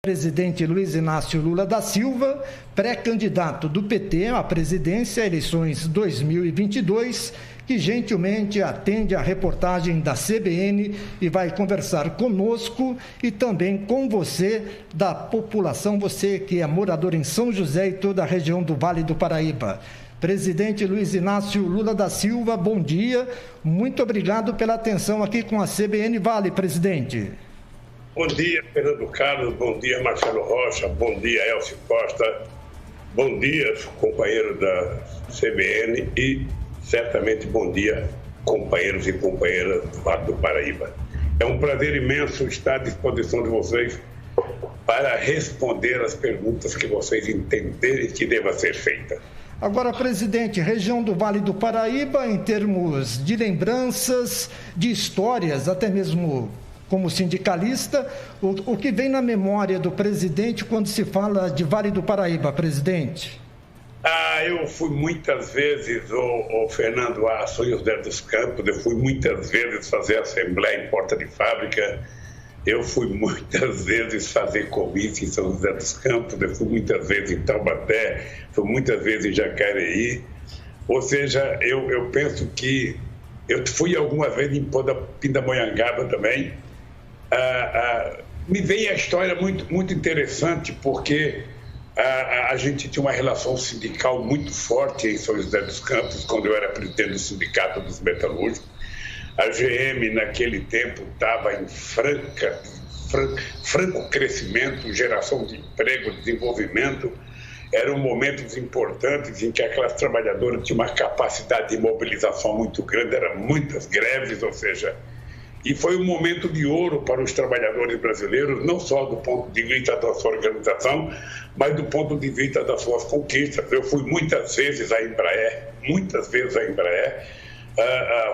Presidente Luiz Inácio Lula da Silva, pré-candidato do PT à presidência, eleições 2022, que gentilmente atende a reportagem da CBN e vai conversar conosco e também com você da população, você que é morador em São José e toda a região do Vale do Paraíba. Presidente Luiz Inácio Lula da Silva, bom dia, muito obrigado pela atenção aqui com a CBN Vale, presidente. Bom dia, Fernando Carlos, bom dia, Marcelo Rocha, bom dia, Elcio Costa, bom dia, companheiro da CBN e certamente bom dia, companheiros e companheiras do Vale do Paraíba. É um prazer imenso estar à disposição de vocês para responder as perguntas que vocês entenderem que deva ser feita. Agora, presidente, região do Vale do Paraíba, em termos de lembranças, de histórias, até mesmo como sindicalista, o que vem na memória do presidente quando se fala de Vale do Paraíba, presidente? Eu fui muitas vezes, Fernando, a São José dos Campos, eu fui muitas vezes fazer assembleia em porta de fábrica, eu fui muitas vezes fazer comício em São José dos Campos, eu fui muitas vezes em Taubaté, fui muitas vezes em Jacareí, ou seja, eu penso que eu fui alguma vez em Pindamonhangaba também. Me veio a história muito interessante, porque a gente tinha uma relação sindical muito forte em São José dos Campos, quando eu era presidente do Sindicato dos Metalúrgicos. A GM, naquele tempo, estava em franco crescimento, geração de emprego, desenvolvimento. Eram momentos importantes em que aquelas trabalhadoras tinham uma capacidade de mobilização muito grande, eram muitas greves, ou seja, e foi um momento de ouro para os trabalhadores brasileiros, não só do ponto de vista da sua organização, mas do ponto de vista das suas conquistas. Eu fui muitas vezes à Embraer,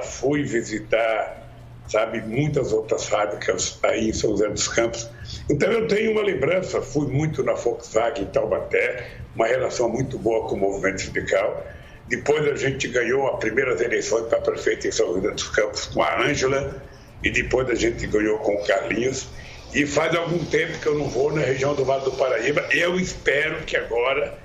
fui visitar, muitas outras fábricas aí em São José dos Campos. Então eu tenho uma lembrança, fui muito na Volkswagen em Taubaté, uma relação muito boa com o movimento sindical. Depois a gente ganhou as primeiras eleições para prefeito em São José dos Campos com a Ângela, e depois a gente ganhou com o Carlinhos. E faz algum tempo que eu não vou na região do Vale do Paraíba. Eu espero que agora,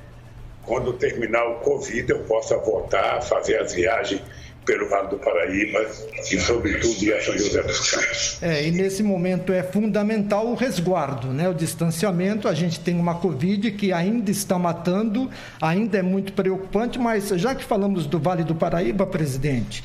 quando terminar o Covid, eu possa voltar a fazer as viagens pelo Vale do Paraíba e, sobretudo, ir a São José dos Campos. E nesse momento é fundamental o resguardo, né? O distanciamento. A gente tem uma Covid que ainda está matando, ainda é muito preocupante, mas já que falamos do Vale do Paraíba, presidente,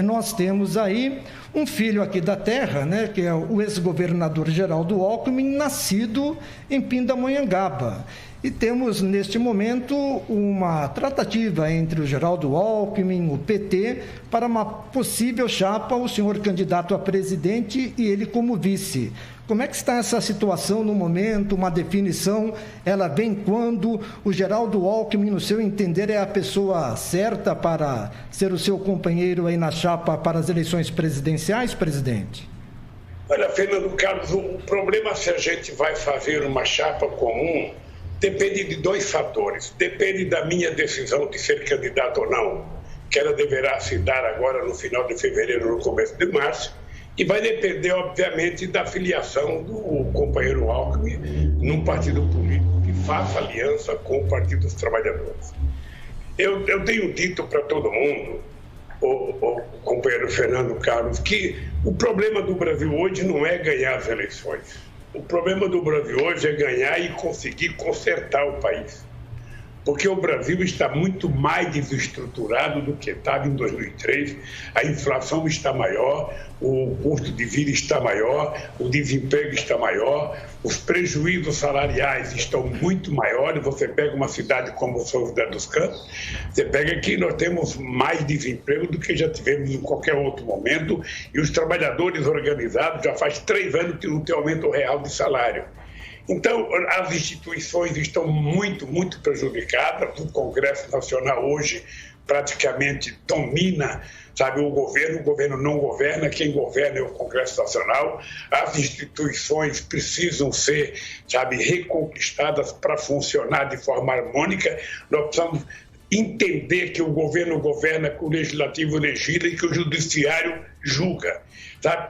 nós temos aí um filho aqui da terra, né, que é o ex-governador Geraldo Alckmin, nascido em Pindamonhangaba. E temos, neste momento, uma tratativa entre o Geraldo Alckmin, o PT, para uma possível chapa, o senhor candidato a presidente e ele como vice. Como é que está essa situação no momento, uma definição, ela vem quando o Geraldo Alckmin, no seu entender, é a pessoa certa para ser o seu companheiro aí na chapa para as eleições presidenciais, presidente? Olha, Fernando Carlos, o problema se a gente vai fazer uma chapa comum depende de dois fatores. Depende da minha decisão de ser candidato ou não, que ela deverá se dar agora no final de fevereiro, no começo de março, e vai depender, obviamente, da filiação do companheiro Alckmin num partido político que faça aliança com o Partido dos Trabalhadores. Eu tenho dito para todo mundo, o companheiro Fernando Carlos, que o problema do Brasil hoje não é ganhar as eleições. O problema do Brasil hoje é ganhar e conseguir consertar o país. Porque o Brasil está muito mais desestruturado do que estava em 2003, a inflação está maior, o custo de vida está maior, o desemprego está maior, os prejuízos salariais estão muito maiores. Você pega uma cidade como São José dos Campos, você pega aqui, nós temos mais desemprego do que já tivemos em qualquer outro momento, e os trabalhadores organizados já faz 3 anos que não tem aumento real de salário. Então, as instituições estão muito prejudicadas. O Congresso Nacional hoje praticamente domina, o governo não governa, quem governa é o Congresso Nacional. As instituições precisam ser, reconquistadas para funcionar de forma harmônica. Nós precisamos entender que o governo governa, que o legislativo legisla e que o judiciário julga,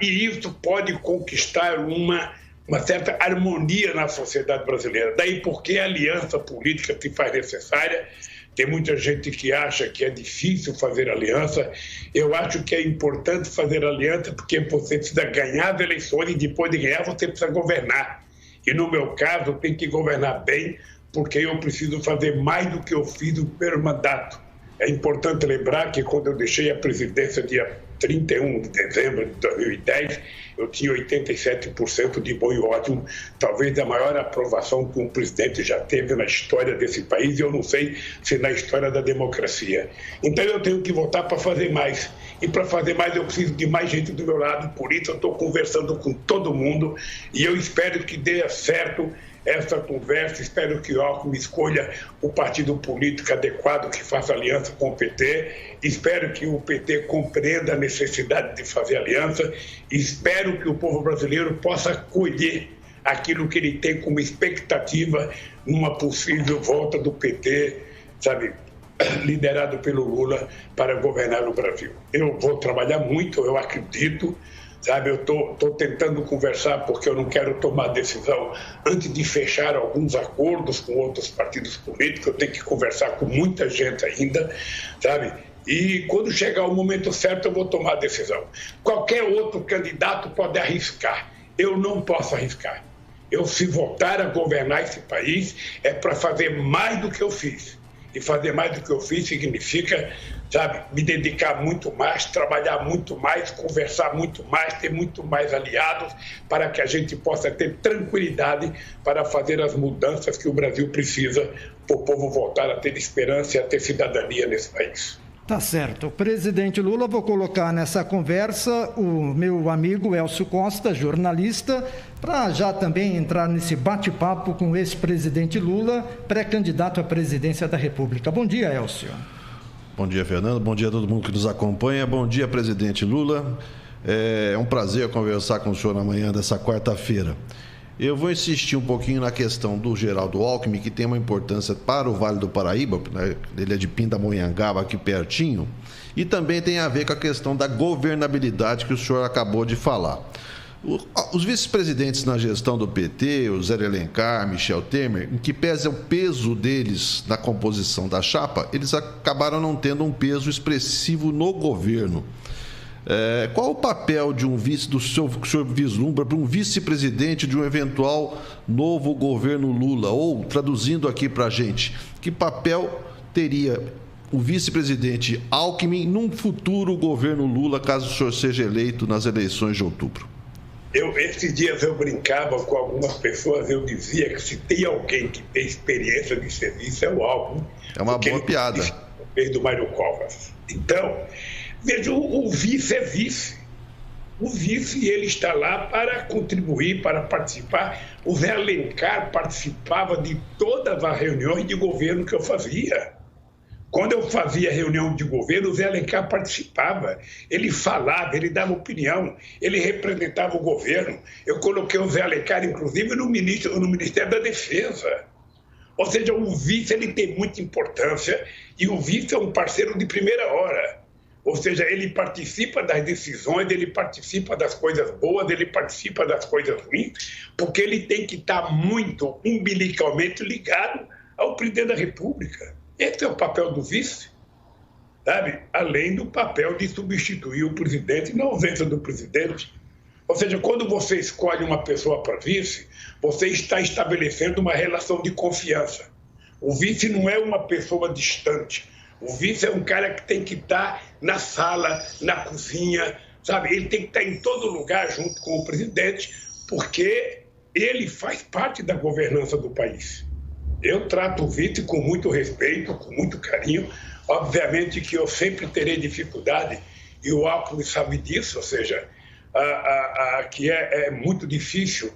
E isso pode conquistar uma uma certa harmonia na sociedade brasileira. Daí porque a aliança política se faz necessária. Tem muita gente que acha que é difícil fazer aliança. Eu acho que é importante fazer aliança porque você precisa ganhar as eleições e depois de ganhar você precisa governar. E no meu caso, eu tenho que governar bem porque eu preciso fazer mais do que eu fiz no primeiro mandato. É importante lembrar que quando eu deixei a presidência dia 31 de dezembro de 2010, eu tinha 87% de bom e ótimo, talvez a maior aprovação que um presidente já teve na história desse país, e eu não sei se na história da democracia. Então eu tenho que votar para fazer mais. E para fazer mais eu preciso de mais gente do meu lado, por isso eu estou conversando com todo mundo e eu espero que dê certo essa conversa, espero que o Alckmin escolha o partido político adequado que faça aliança com o PT, espero que o PT compreenda a necessidade de fazer aliança, espero que o povo brasileiro possa colher aquilo que ele tem como expectativa numa possível volta do PT, sabe, liderado pelo Lula para governar o Brasil. Eu vou trabalhar muito, eu acredito, sabe, eu estou tentando conversar porque eu não quero tomar decisão antes de fechar alguns acordos com outros partidos políticos, eu tenho que conversar com muita gente ainda, sabe? E quando chegar o momento certo eu vou tomar a decisão. Qualquer outro candidato pode arriscar, eu não posso arriscar. Eu, se voltar a governar esse país, é para fazer mais do que eu fiz. E fazer mais do que eu fiz significa, sabe, me dedicar muito mais, trabalhar muito mais, conversar muito mais, ter muito mais aliados para que a gente possa ter tranquilidade para fazer as mudanças que o Brasil precisa para o povo voltar a ter esperança e a ter cidadania nesse país. Tá certo. Presidente Lula, vou colocar nessa conversa o meu amigo Elcio Costa, jornalista, para já também entrar nesse bate-papo com o ex-presidente Lula, pré-candidato à presidência da República. Bom dia, Elcio. Bom dia, Fernando. Bom dia a todo mundo que nos acompanha. Bom dia, presidente Lula. É um prazer conversar com o senhor na manhã dessa quarta-feira. Eu vou insistir um pouquinho na questão do Geraldo Alckmin, que tem uma importância para o Vale do Paraíba, né? Ele é de Pindamonhangaba, aqui pertinho, e também tem a ver com a questão da governabilidade que o senhor acabou de falar. Os vice-presidentes na gestão do PT, o Zé Alencar, Michel Temer, em que pese o peso deles na composição da chapa, eles acabaram não tendo um peso expressivo no governo. Qual o papel de um vice, que o senhor vislumbra para um vice-presidente de um eventual novo governo Lula? Ou, traduzindo aqui para a gente, que papel teria o vice-presidente Alckmin num futuro governo Lula, caso o senhor seja eleito nas eleições de outubro? Esses dias eu brincava com algumas pessoas, eu dizia que se tem alguém que tem experiência de serviço é o Alckmin. É uma boa piada. Desde o Mário Covas. Então, veja, o vice é vice. O vice, ele está lá para contribuir, para participar. O Zé Alencar participava de todas as reuniões de governo que eu fazia. Quando eu fazia reunião de governo, o Zé Alencar participava. Ele falava, ele dava opinião, ele representava o governo. Eu coloquei o Zé Alencar, inclusive, no Ministério da Defesa. Ou seja, o vice ele tem muita importância e o vice é um parceiro de primeira hora. Ou seja, ele participa das decisões, ele participa das coisas boas, ele participa das coisas ruins, porque ele tem que estar muito umbilicalmente ligado ao presidente da República. Esse é o papel do vice, sabe? Além do papel de substituir o presidente na ausência do presidente. Ou seja, quando você escolhe uma pessoa para vice, você está estabelecendo uma relação de confiança. O vice não é uma pessoa distante. O vice é um cara que tem que estar na sala, na cozinha, sabe? Ele tem que estar em todo lugar junto com o presidente, porque ele faz parte da governança do país. Eu trato o vice com muito respeito, com muito carinho. Obviamente que eu sempre terei dificuldade, e o Alckmin sabe disso, ou seja, que é muito difícil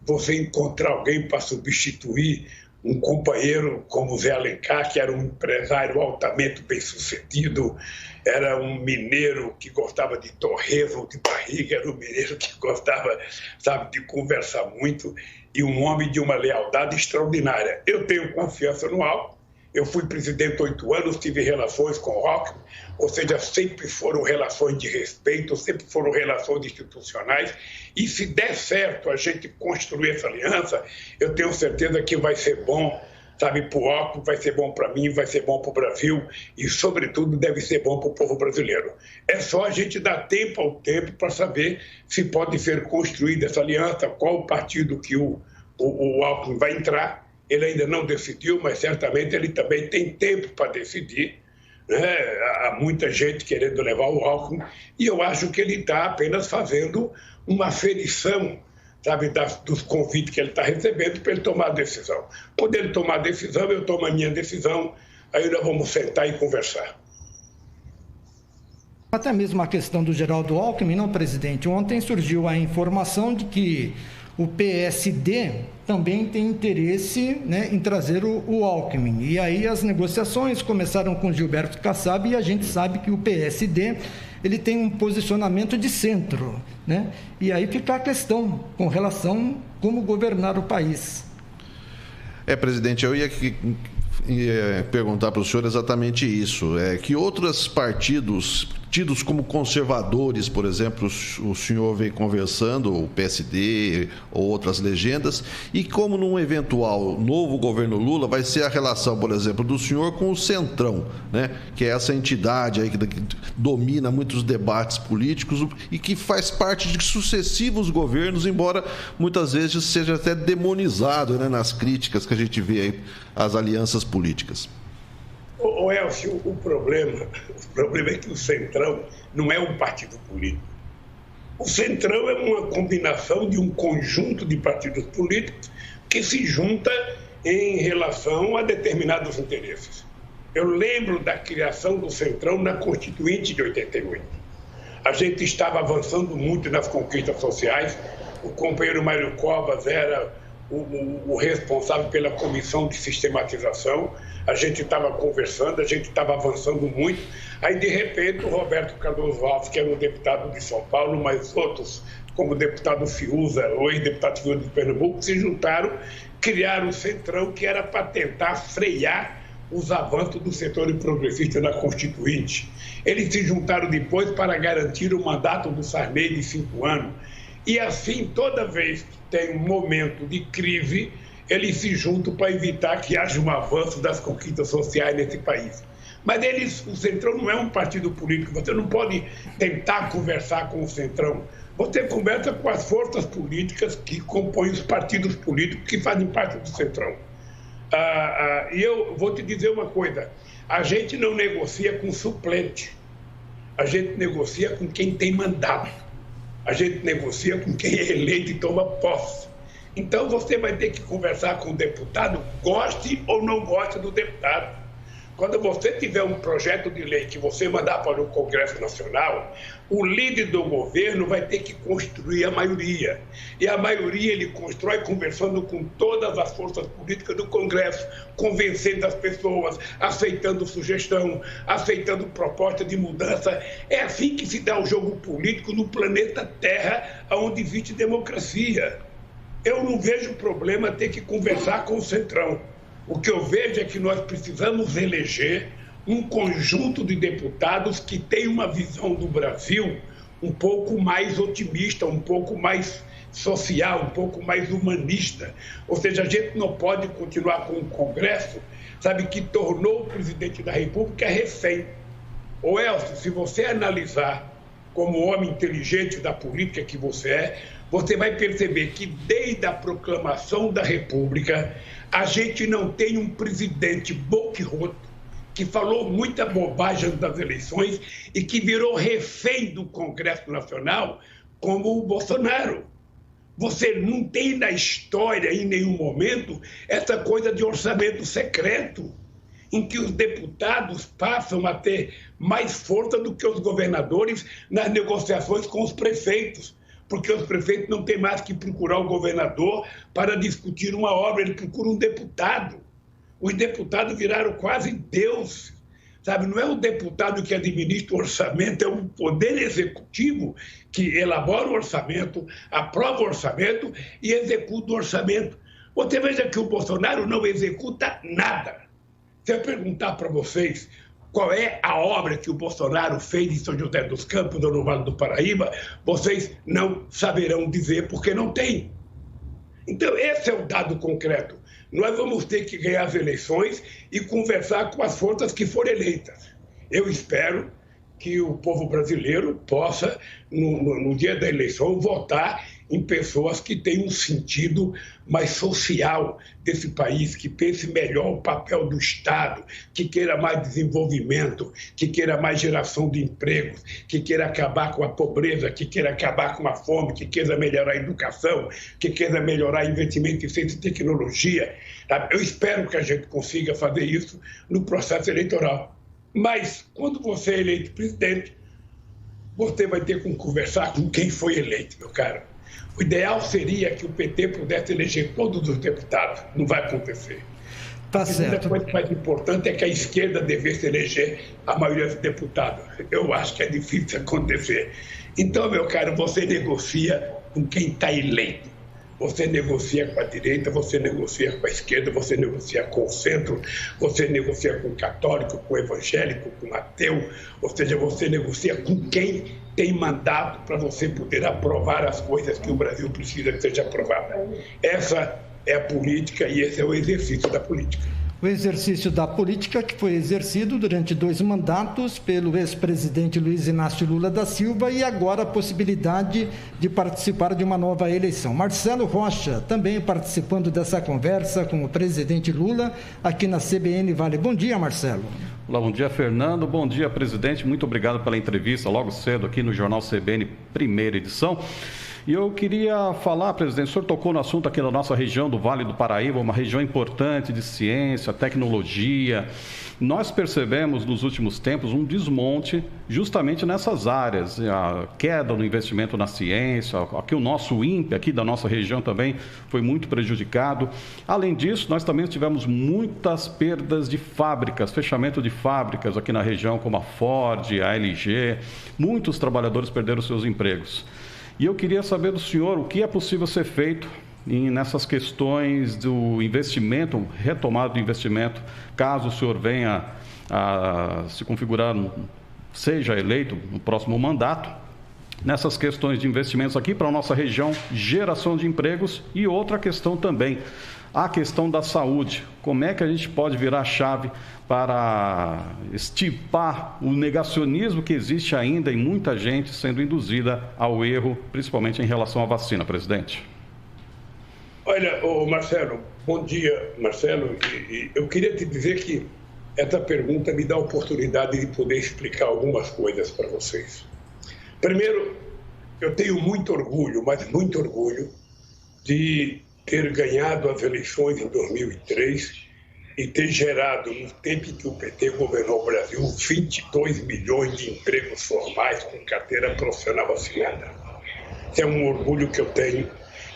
você encontrar alguém para substituir um companheiro como Zé Alencar, que era um empresário altamente bem-sucedido, era um mineiro que gostava de torresmo de barriga, era um mineiro que gostava, sabe, de conversar muito, e um homem de uma lealdade extraordinária. Eu tenho confiança no Alckmin, Eu fui presidente 8 anos, tive relações com o Alckmin, ou seja, sempre foram relações de respeito, sempre foram relações institucionais. E se der certo a gente construir essa aliança, eu tenho certeza que vai ser bom, sabe, para o Alckmin, vai ser bom para mim, vai ser bom para o Brasil e, sobretudo, deve ser bom para o povo brasileiro. É só a gente dar tempo ao tempo para saber se pode ser construída essa aliança, qual o partido que o Alckmin vai entrar. Ele ainda não decidiu, mas certamente ele também tem tempo para decidir. Né? Há muita gente querendo levar o Alckmin e eu acho que ele está apenas fazendo uma aferição, sabe, dos convites que ele está recebendo para ele tomar a decisão. Quando ele tomar a decisão, eu tomo a minha decisão, aí nós vamos sentar e conversar. Até mesmo a questão do Geraldo Alckmin, não, presidente? Ontem surgiu a informação de que o PSD também tem interesse, né, em trazer o Alckmin. E aí as negociações começaram com Gilberto Kassab e a gente sabe que o PSD ele tem um posicionamento de centro, né? E aí fica a questão com relação a como governar o país. Presidente, eu ia perguntar para o senhor exatamente isso. Que outros partidos tidos como conservadores, por exemplo, o senhor vem conversando, o PSD ou outras legendas, e como num eventual novo governo Lula vai ser a relação, por exemplo, do senhor com o Centrão, né? Que é essa entidade aí que domina muitos debates políticos e que faz parte de sucessivos governos, embora muitas vezes seja até demonizado, né, nas críticas que a gente vê aí às alianças políticas. Ô Elcio, o problema é que o Centrão não é um partido político. O Centrão é uma combinação de um conjunto de partidos políticos que se junta em relação a determinados interesses. Eu lembro da criação do Centrão na Constituinte de 88. A gente estava avançando muito nas conquistas sociais. O companheiro Mário Covas era o responsável pela comissão de sistematização. A gente estava conversando, a gente estava avançando muito. Aí, de repente, o Roberto Cardoso Alves, que era um deputado de São Paulo, mas outros, como o deputado Fiuza, ou ex-deputado Fiuza de Pernambuco, se juntaram, criaram o Centrão, que era para tentar frear os avanços do setor progressista na Constituinte. Eles se juntaram depois para garantir o mandato do Sarney de 5 anos. E assim, toda vez que tem um momento de crise, eles se juntam para evitar que haja um avanço das conquistas sociais nesse país. Mas o Centrão não é um partido político, você não pode tentar conversar com o Centrão. Você conversa com as forças políticas que compõem os partidos políticos que fazem parte do Centrão. E eu vou te dizer uma coisa, a gente não negocia com suplente, a gente negocia com quem tem mandato, a gente negocia com quem é eleito e toma posse. Então você vai ter que conversar com o deputado, goste ou não goste do deputado. Quando você tiver um projeto de lei que você mandar para o Congresso Nacional, o líder do governo vai ter que construir a maioria. E a maioria ele constrói conversando com todas as forças políticas do Congresso, convencendo as pessoas, aceitando sugestão, aceitando proposta de mudança. É assim que se dá o jogo político no planeta Terra, onde existe democracia. Eu não vejo problema ter que conversar com o Centrão. O que eu vejo é que nós precisamos eleger um conjunto de deputados que tem uma visão do Brasil um pouco mais otimista, um pouco mais social, um pouco mais humanista. Ou seja, a gente não pode continuar com um Congresso, sabe, que tornou o presidente da República refém. Ô Elcio, se você analisar como homem inteligente da política que você é, você vai perceber que desde a proclamação da República, a gente não tem um presidente boquiroto que falou muita bobagem das eleições e que virou refém do Congresso Nacional como o Bolsonaro. Você não tem na história, em nenhum momento, essa coisa de orçamento secreto, em que os deputados passam a ter mais força do que os governadores nas negociações com os prefeitos, porque os prefeitos não têm mais que procurar o governador para discutir uma obra, ele procura um deputado. Os deputados viraram quase Deus, sabe? Não é o deputado que administra o orçamento, é o poder executivo que elabora o orçamento, aprova o orçamento e executa o orçamento. Você veja que o Bolsonaro não executa nada. Se eu perguntar para vocês qual é a obra que o Bolsonaro fez em São José dos Campos ou no Vale do Paraíba, vocês não saberão dizer porque não tem. Então, esse é o dado concreto. Nós vamos ter que ganhar as eleições e conversar com as forças que forem eleitas. Eu espero que o povo brasileiro possa, no dia da eleição, votar em pessoas que tenham um sentido mais social desse país, que pense melhor o papel do Estado, que queira mais desenvolvimento, que queira mais geração de empregos, que queira acabar com a pobreza, que queira acabar com a fome, que queira melhorar a educação, que queira melhorar investimento em ciência e tecnologia. Eu espero que a gente consiga fazer isso no processo eleitoral. Mas, quando você é eleito presidente, você vai ter que conversar com quem foi eleito, meu caro. O ideal seria que o PT pudesse eleger todos os deputados. Não vai acontecer. Tá certo. A coisa mais importante é que a esquerda devesse eleger a maioria dos deputados. Eu acho que é difícil acontecer. Então, meu caro, você negocia com quem está eleito. Você negocia com a direita, você negocia com a esquerda, você negocia com o centro, você negocia com o católico, com o evangélico, com o ateu, ou seja, você negocia com quem tem mandato para você poder aprovar as coisas que o Brasil precisa que seja aprovada. Essa é a política e esse é o exercício da política. O exercício da política que foi exercido durante 2 mandatos pelo ex-presidente Luiz Inácio Lula da Silva e agora a possibilidade de participar de uma nova eleição. Marcelo Rocha também participando dessa conversa com o presidente Lula aqui na CBN Vale. Bom dia, Marcelo. Olá, bom dia, Fernando. Bom dia, presidente. Muito obrigado pela entrevista logo cedo aqui no Jornal CBN, primeira edição. E eu queria falar, presidente, o senhor tocou no assunto aqui da nossa região do Vale do Paraíba, uma região importante de ciência, tecnologia. Nós percebemos nos últimos tempos um desmonte justamente nessas áreas, a queda no investimento na ciência, aqui o nosso INPE, aqui da nossa região também foi muito prejudicado. Além disso, nós também tivemos muitas perdas de fábricas, fechamento de fábricas aqui na região, como a Ford, a LG, muitos trabalhadores perderam seus empregos. E eu queria saber do senhor o que é possível ser feito nessas questões do investimento, retomada do investimento, caso o senhor venha a se configurar, seja eleito no próximo mandato, nessas questões de investimentos aqui para a nossa região, geração de empregos e outra questão também, a questão da saúde. Como é que a gente pode virar a chave para extirpar o negacionismo que existe ainda em muita gente sendo induzida ao erro, principalmente em relação à vacina, presidente? Olha, Marcelo, bom dia, Marcelo. E eu queria te dizer que essa pergunta me dá a oportunidade de poder explicar algumas coisas para vocês. Primeiro, eu tenho muito orgulho, mas muito orgulho, de ter ganhado as eleições em 2003 e ter gerado, no tempo em que o PT governou o Brasil, 22 milhões de empregos formais com carteira profissional assinada. Esse é um orgulho que eu tenho.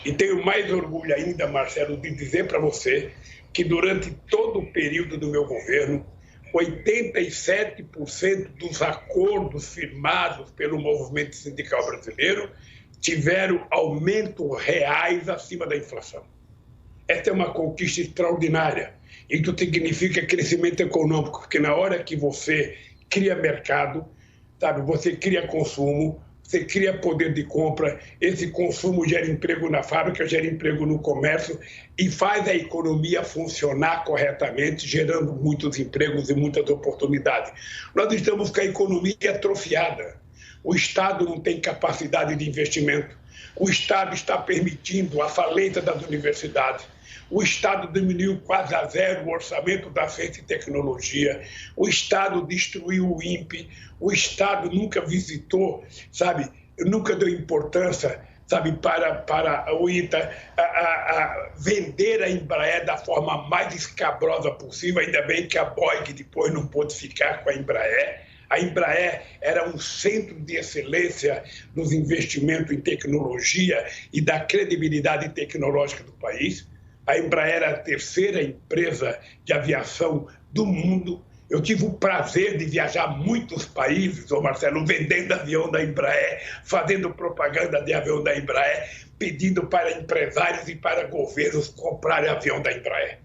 E tenho mais orgulho ainda, Marcelo, de dizer para você que durante todo o período do meu governo, 87% dos acordos firmados pelo movimento sindical brasileiro tiveram aumentos reais acima da inflação. Essa é uma conquista extraordinária. Isso significa crescimento econômico, porque na hora que você cria mercado, sabe, você cria consumo, você cria poder de compra, esse consumo gera emprego na fábrica, gera emprego no comércio e faz a economia funcionar corretamente, gerando muitos empregos e muitas oportunidades. Nós estamos com a economia atrofiada. O Estado não tem capacidade de investimento. O Estado está permitindo a falência das universidades. O Estado diminuiu quase a zero o orçamento da ciência e tecnologia. O Estado destruiu o INPE. O Estado nunca visitou, sabe, nunca deu importância, sabe, para o ITA vender a Embraer da forma mais escabrosa possível. Ainda bem que a Boeing depois não pôde ficar com a Embraer. A Embraer era um centro de excelência nos investimentos em tecnologia e da credibilidade tecnológica do país. A Embraer era a terceira empresa de aviação do mundo. Eu tive o prazer de viajar a muitos países, Marcelo, vendendo avião da Embraer, fazendo propaganda de avião da Embraer, pedindo para empresários e para governos comprarem avião da Embraer.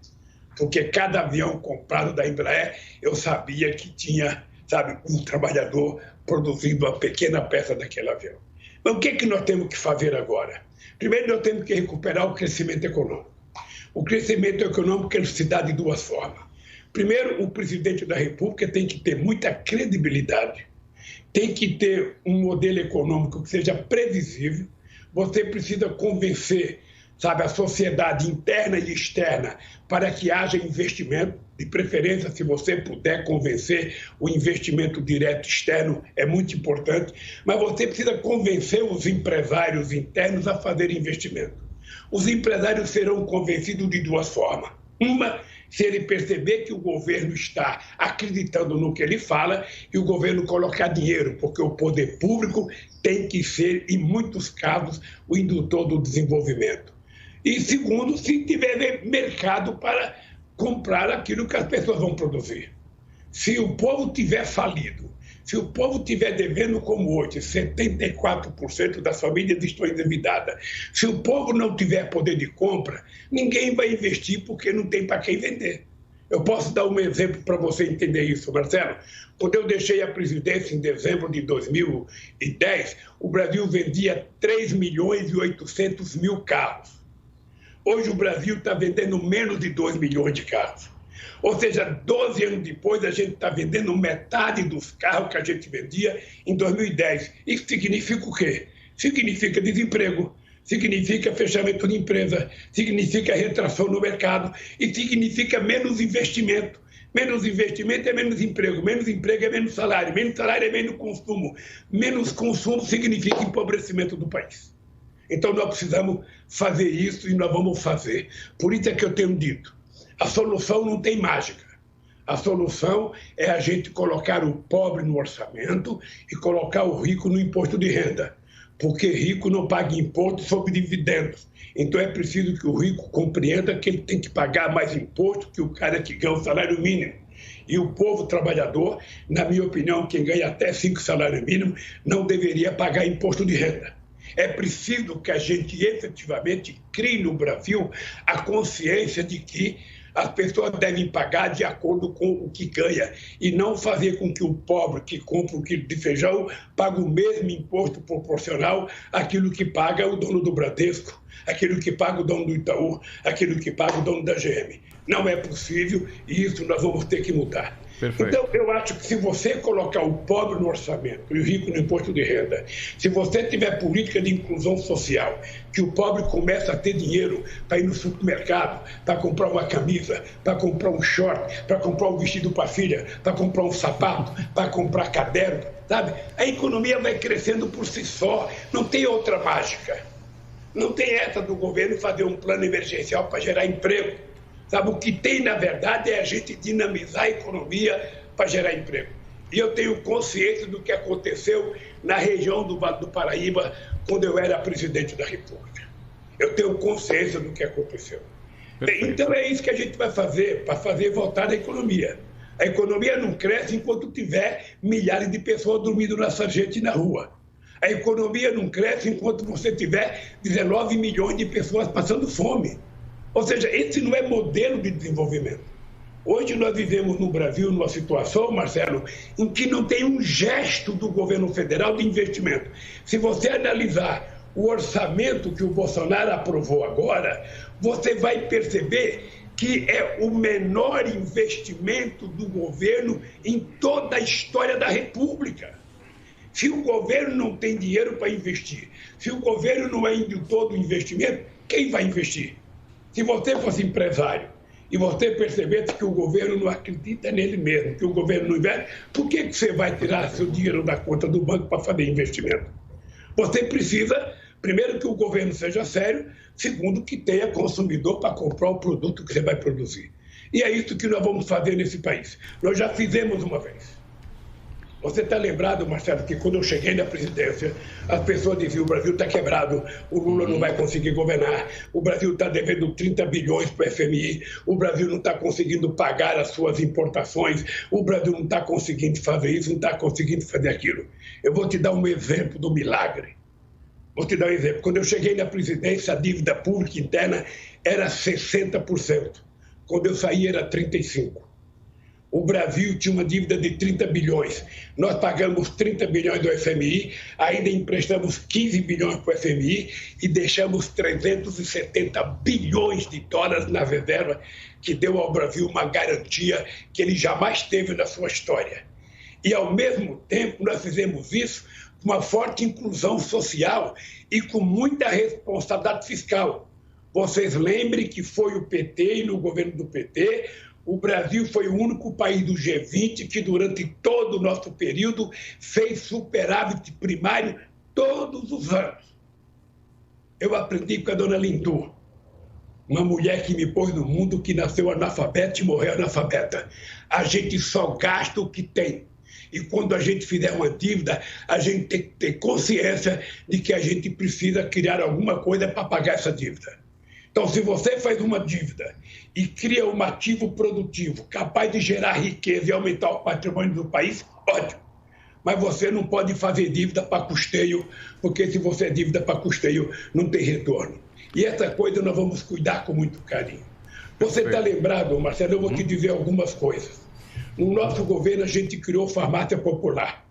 porque cada avião comprado da Embraer, eu sabia que tinha, sabe, um trabalhador produzindo uma pequena peça daquele avião. Mas o que é que nós temos que fazer agora? Primeiro, nós temos que recuperar o crescimento econômico. O crescimento econômico ele se dá de duas formas. Primeiro, o presidente da República tem que ter muita credibilidade, tem que ter um modelo econômico que seja previsível. Você precisa convencer, sabe, a sociedade interna e externa para que haja investimento. De preferência, se você puder convencer, o investimento direto externo é muito importante, mas você precisa convencer os empresários internos a fazer investimento. Os empresários serão convencidos de duas formas. Uma, se ele perceber que o governo está acreditando no que ele fala e o governo colocar dinheiro, porque o poder público tem que ser, em muitos casos, o indutor do desenvolvimento. E segundo, se tiver mercado para comprar aquilo que as pessoas vão produzir. Se o povo tiver falido, se o povo estiver devendo como hoje, 74% das famílias estão endividadas, se o povo não tiver poder de compra, ninguém vai investir porque não tem para quem vender. Eu posso dar um exemplo para você entender isso, Marcelo. Quando eu deixei a presidência em dezembro de 2010, o Brasil vendia 3.800.000 carros. Hoje o Brasil está vendendo menos de 2 milhões de carros. Ou seja, 12 anos depois, a gente está vendendo metade dos carros que a gente vendia em 2010. Isso significa o quê? Significa desemprego, significa fechamento de empresa, significa retração no mercado e significa menos investimento. Menos investimento é menos emprego é menos salário é menos consumo. Menos consumo significa empobrecimento do país. Então, nós precisamos fazer isso e nós vamos fazer. Por isso é que eu tenho dito, a solução não tem mágica. A solução é a gente colocar o pobre no orçamento e colocar o rico no imposto de renda. Porque rico não paga imposto sobre dividendos. Então, é preciso que o rico compreenda que ele tem que pagar mais imposto que o cara que ganha o salário mínimo. E o povo trabalhador, na minha opinião, quem ganha até 5 salários mínimos, não deveria pagar imposto de renda. É preciso que a gente efetivamente crie no Brasil a consciência de que as pessoas devem pagar de acordo com o que ganha e não fazer com que o pobre que compra um quilo de feijão pague o mesmo imposto proporcional àquilo que paga o dono do Bradesco, aquilo que paga o dono do Itaú, aquilo que paga o dono da GM. Não é possível e isso nós vamos ter que mudar. Perfeito. Então, eu acho que se você colocar o pobre no orçamento e o rico no imposto de renda, se você tiver política de inclusão social, que o pobre começa a ter dinheiro para ir no supermercado, para comprar uma camisa, para comprar um short, para comprar um vestido para a filha, para comprar um sapato, para comprar caderno, sabe? A economia vai crescendo por si só, não tem outra mágica. Não tem essa do governo fazer um plano emergencial para gerar emprego. Sabe, o que tem, na verdade, é a gente dinamizar a economia para gerar emprego. E eu tenho consciência do que aconteceu na região do Vale do Paraíba quando eu era presidente da República. Eu tenho consciência do que aconteceu. Perfeito. Então é isso que a gente vai fazer, para fazer voltar a economia. A economia não cresce enquanto tiver milhares de pessoas dormindo na sarjeta e na rua. A economia não cresce enquanto você tiver 19 milhões de pessoas passando fome. Ou seja, esse não é modelo de desenvolvimento. Hoje nós vivemos no Brasil numa situação, Marcelo, em que não tem um gesto do governo federal de investimento. Se você analisar o orçamento que o Bolsonaro aprovou agora, você vai perceber que é o menor investimento do governo em toda a história da República. Se o governo não tem dinheiro para investir, se o governo não é indutor do investimento, quem vai investir? Se você fosse empresário e você percebesse que o governo não acredita nele mesmo, que o governo não investe, por que você vai tirar seu dinheiro da conta do banco para fazer investimento? Você precisa, primeiro, que o governo seja sério, segundo, que tenha consumidor para comprar o produto que você vai produzir. E é isso que nós vamos fazer nesse país. Nós já fizemos uma vez. Você está lembrado, Marcelo, que quando eu cheguei na presidência, as pessoas diziam: o Brasil está quebrado, o Lula não vai conseguir governar, o Brasil está devendo 30 bilhões para o FMI, o Brasil não está conseguindo pagar as suas importações, o Brasil não está conseguindo fazer isso, não está conseguindo fazer aquilo. Eu vou te dar um exemplo do milagre. Vou te dar um exemplo. Quando eu cheguei na presidência, a dívida pública interna era 60%. Quando eu saí era 35. O Brasil tinha uma dívida de 30 bilhões. Nós pagamos 30 bilhões do FMI, ainda emprestamos 15 bilhões para o FMI e deixamos 370 bilhões de dólares na reserva, que deu ao Brasil uma garantia que ele jamais teve na sua história. E, ao mesmo tempo, nós fizemos isso com uma forte inclusão social e com muita responsabilidade fiscal. Vocês lembrem que foi o PT e no governo do PT, o Brasil foi o único país do G20 que, durante todo o nosso período, fez superávit primário todos os anos. Eu aprendi com a dona Lindu, uma mulher que me pôs no mundo, que nasceu analfabeta e morreu analfabeta. A gente só gasta o que tem. E quando a gente fizer uma dívida, a gente tem que ter consciência de que a gente precisa criar alguma coisa para pagar essa dívida. Então, se você faz uma dívida e cria um ativo produtivo capaz de gerar riqueza e aumentar o patrimônio do país, ótimo. Mas você não pode fazer dívida para custeio, porque se você é dívida para custeio, não tem retorno. E essa coisa nós vamos cuidar com muito carinho. Você está lembrado, Marcelo, eu vou te dizer algumas coisas. No nosso governo, a gente criou farmácia popular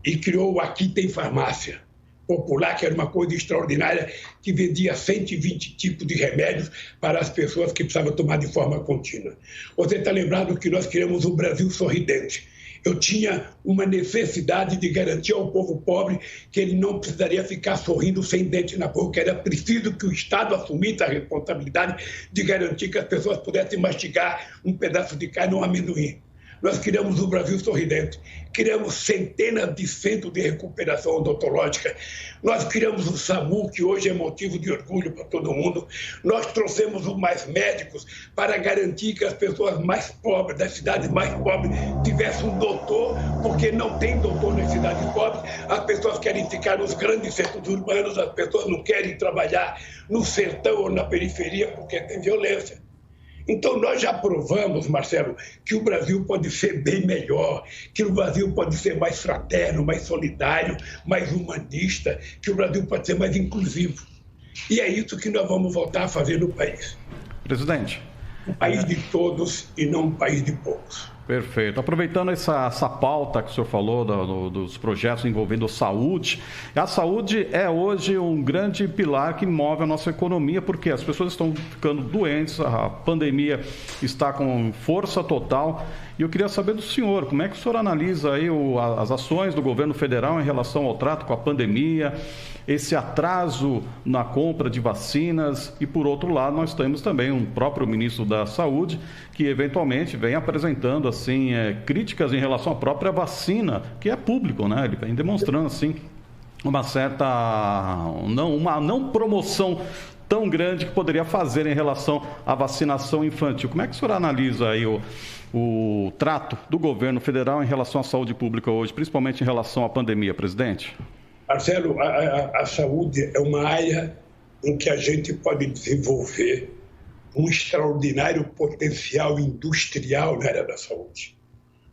e criou o Aqui Tem Farmácia Popular, que era uma coisa extraordinária, que vendia 120 tipos de remédios para as pessoas que precisavam tomar de forma contínua. Você está lembrado que nós criamos um Brasil sorridente. Eu tinha uma necessidade de garantir ao povo pobre que ele não precisaria ficar sorrindo sem dente na boca. Era preciso que o Estado assumisse a responsabilidade de garantir que as pessoas pudessem mastigar um pedaço de carne ou um amendoim. Nós criamos o Brasil Sorridente, criamos centenas de centros de recuperação odontológica, nós criamos o SAMU, que hoje é motivo de orgulho para todo mundo, nós trouxemos mais médicos para garantir que as pessoas mais pobres, das cidades mais pobres, tivessem um doutor, porque não tem doutor nas cidades pobres, as pessoas querem ficar nos grandes centros urbanos, as pessoas não querem trabalhar no sertão ou na periferia porque tem violência. Então, nós já provamos, Marcelo, que o Brasil pode ser bem melhor, que o Brasil pode ser mais fraterno, mais solidário, mais humanista, que o Brasil pode ser mais inclusivo. E é isso que nós vamos voltar a fazer no país. Presidente. Um país de todos e não um país de poucos. Perfeito. Aproveitando essa pauta que o senhor falou dos projetos envolvendo a saúde é hoje um grande pilar que move a nossa economia, porque as pessoas estão ficando doentes, a pandemia está com força total. E eu queria saber do senhor, como é que o senhor analisa aí as ações do governo federal em relação ao trato com a pandemia, esse atraso na compra de vacinas e, por outro lado, nós temos também um próprio ministro da Saúde que, eventualmente, vem apresentando, assim, críticas em relação à própria vacina, que é público, né? Ele vem demonstrando, assim, uma não promoção tão grande que poderia fazer em relação à vacinação infantil. Como é que o senhor analisa aí o trato do governo federal em relação à saúde pública hoje, principalmente em relação à pandemia, presidente? Marcelo, a saúde é uma área em que a gente pode desenvolver um extraordinário potencial industrial na área da saúde.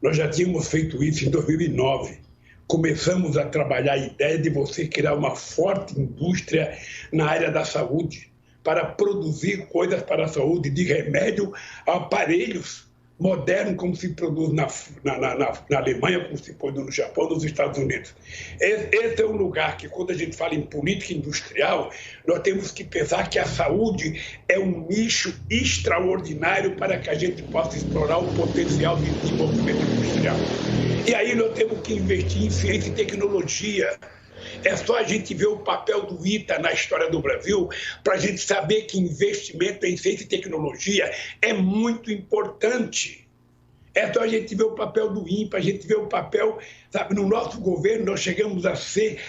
Nós já tínhamos feito isso em 2009. Começamos a trabalhar a ideia de você criar uma forte indústria na área da saúde para produzir coisas para a saúde, de remédio a aparelhos modernos, como se produz na Alemanha, como se produz no Japão, nos Estados Unidos. Esse é um lugar que, quando a gente fala em política industrial, nós temos que pensar que a saúde é um nicho extraordinário para que a gente possa explorar o potencial de desenvolvimento industrial. E aí nós temos que investir em ciência e tecnologia. É só a gente ver o papel do ITA na história do Brasil para a gente saber que investimento em ciência e tecnologia é muito importante. É só a gente ver o papel do INPA, a gente ver o papel, sabe, no nosso governo nós chegamos a ser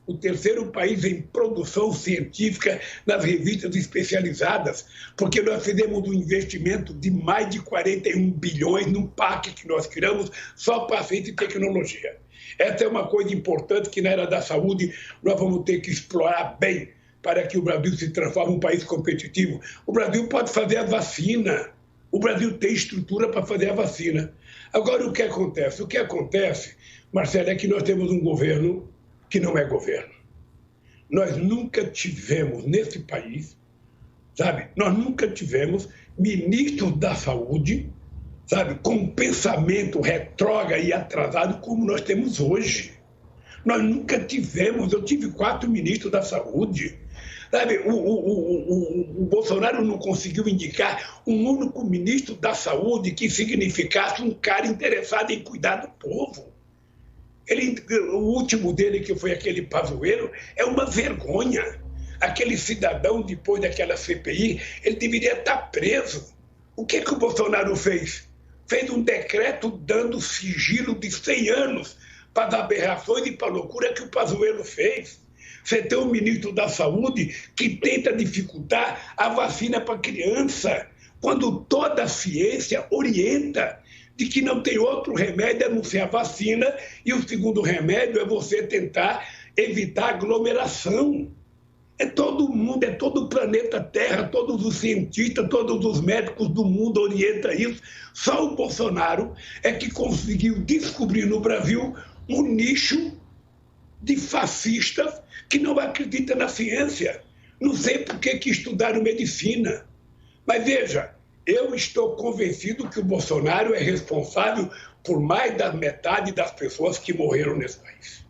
o terceiro país em produção científica nas revistas especializadas, porque nós fizemos um investimento de mais de 41 bilhões num PAC que nós criamos só para ciência e tecnologia. Essa é uma coisa importante que na área da saúde nós vamos ter que explorar bem para que o Brasil se transforme em um país competitivo. O Brasil pode fazer a vacina, o Brasil tem estrutura para fazer a vacina. Agora, o que acontece? O que acontece, Marcelo, é que nós temos um governo que não é governo. Nós nunca tivemos nesse país, sabe, nós nunca tivemos ministros da saúde, sabe, com um pensamento retrógrado e atrasado como nós temos hoje. Nós nunca tivemos, eu tive 4 ministros da saúde. Sabe, o Bolsonaro não conseguiu indicar um único ministro da saúde que significasse um cara interessado em cuidar do povo. O último dele, que foi aquele Pazuello, é uma vergonha. Aquele cidadão, depois daquela CPI, ele deveria estar preso. O que o Bolsonaro fez? Fez um decreto dando sigilo de 100 anos para as aberrações e para a loucura que o Pazuello fez. Você tem um ministro da Saúde que tenta dificultar a vacina para criança, quando toda a ciência orienta de que não tem outro remédio a não ser a vacina, e o segundo remédio é você tentar evitar aglomeração. É todo mundo, é todo o planeta Terra, todos os cientistas, todos os médicos do mundo orientam isso. Só o Bolsonaro é que conseguiu descobrir no Brasil um nicho de fascistas que não acreditam na ciência. Não sei por que estudaram medicina. Mas veja, eu estou convencido que o Bolsonaro é responsável por mais da metade das pessoas que morreram nesse país.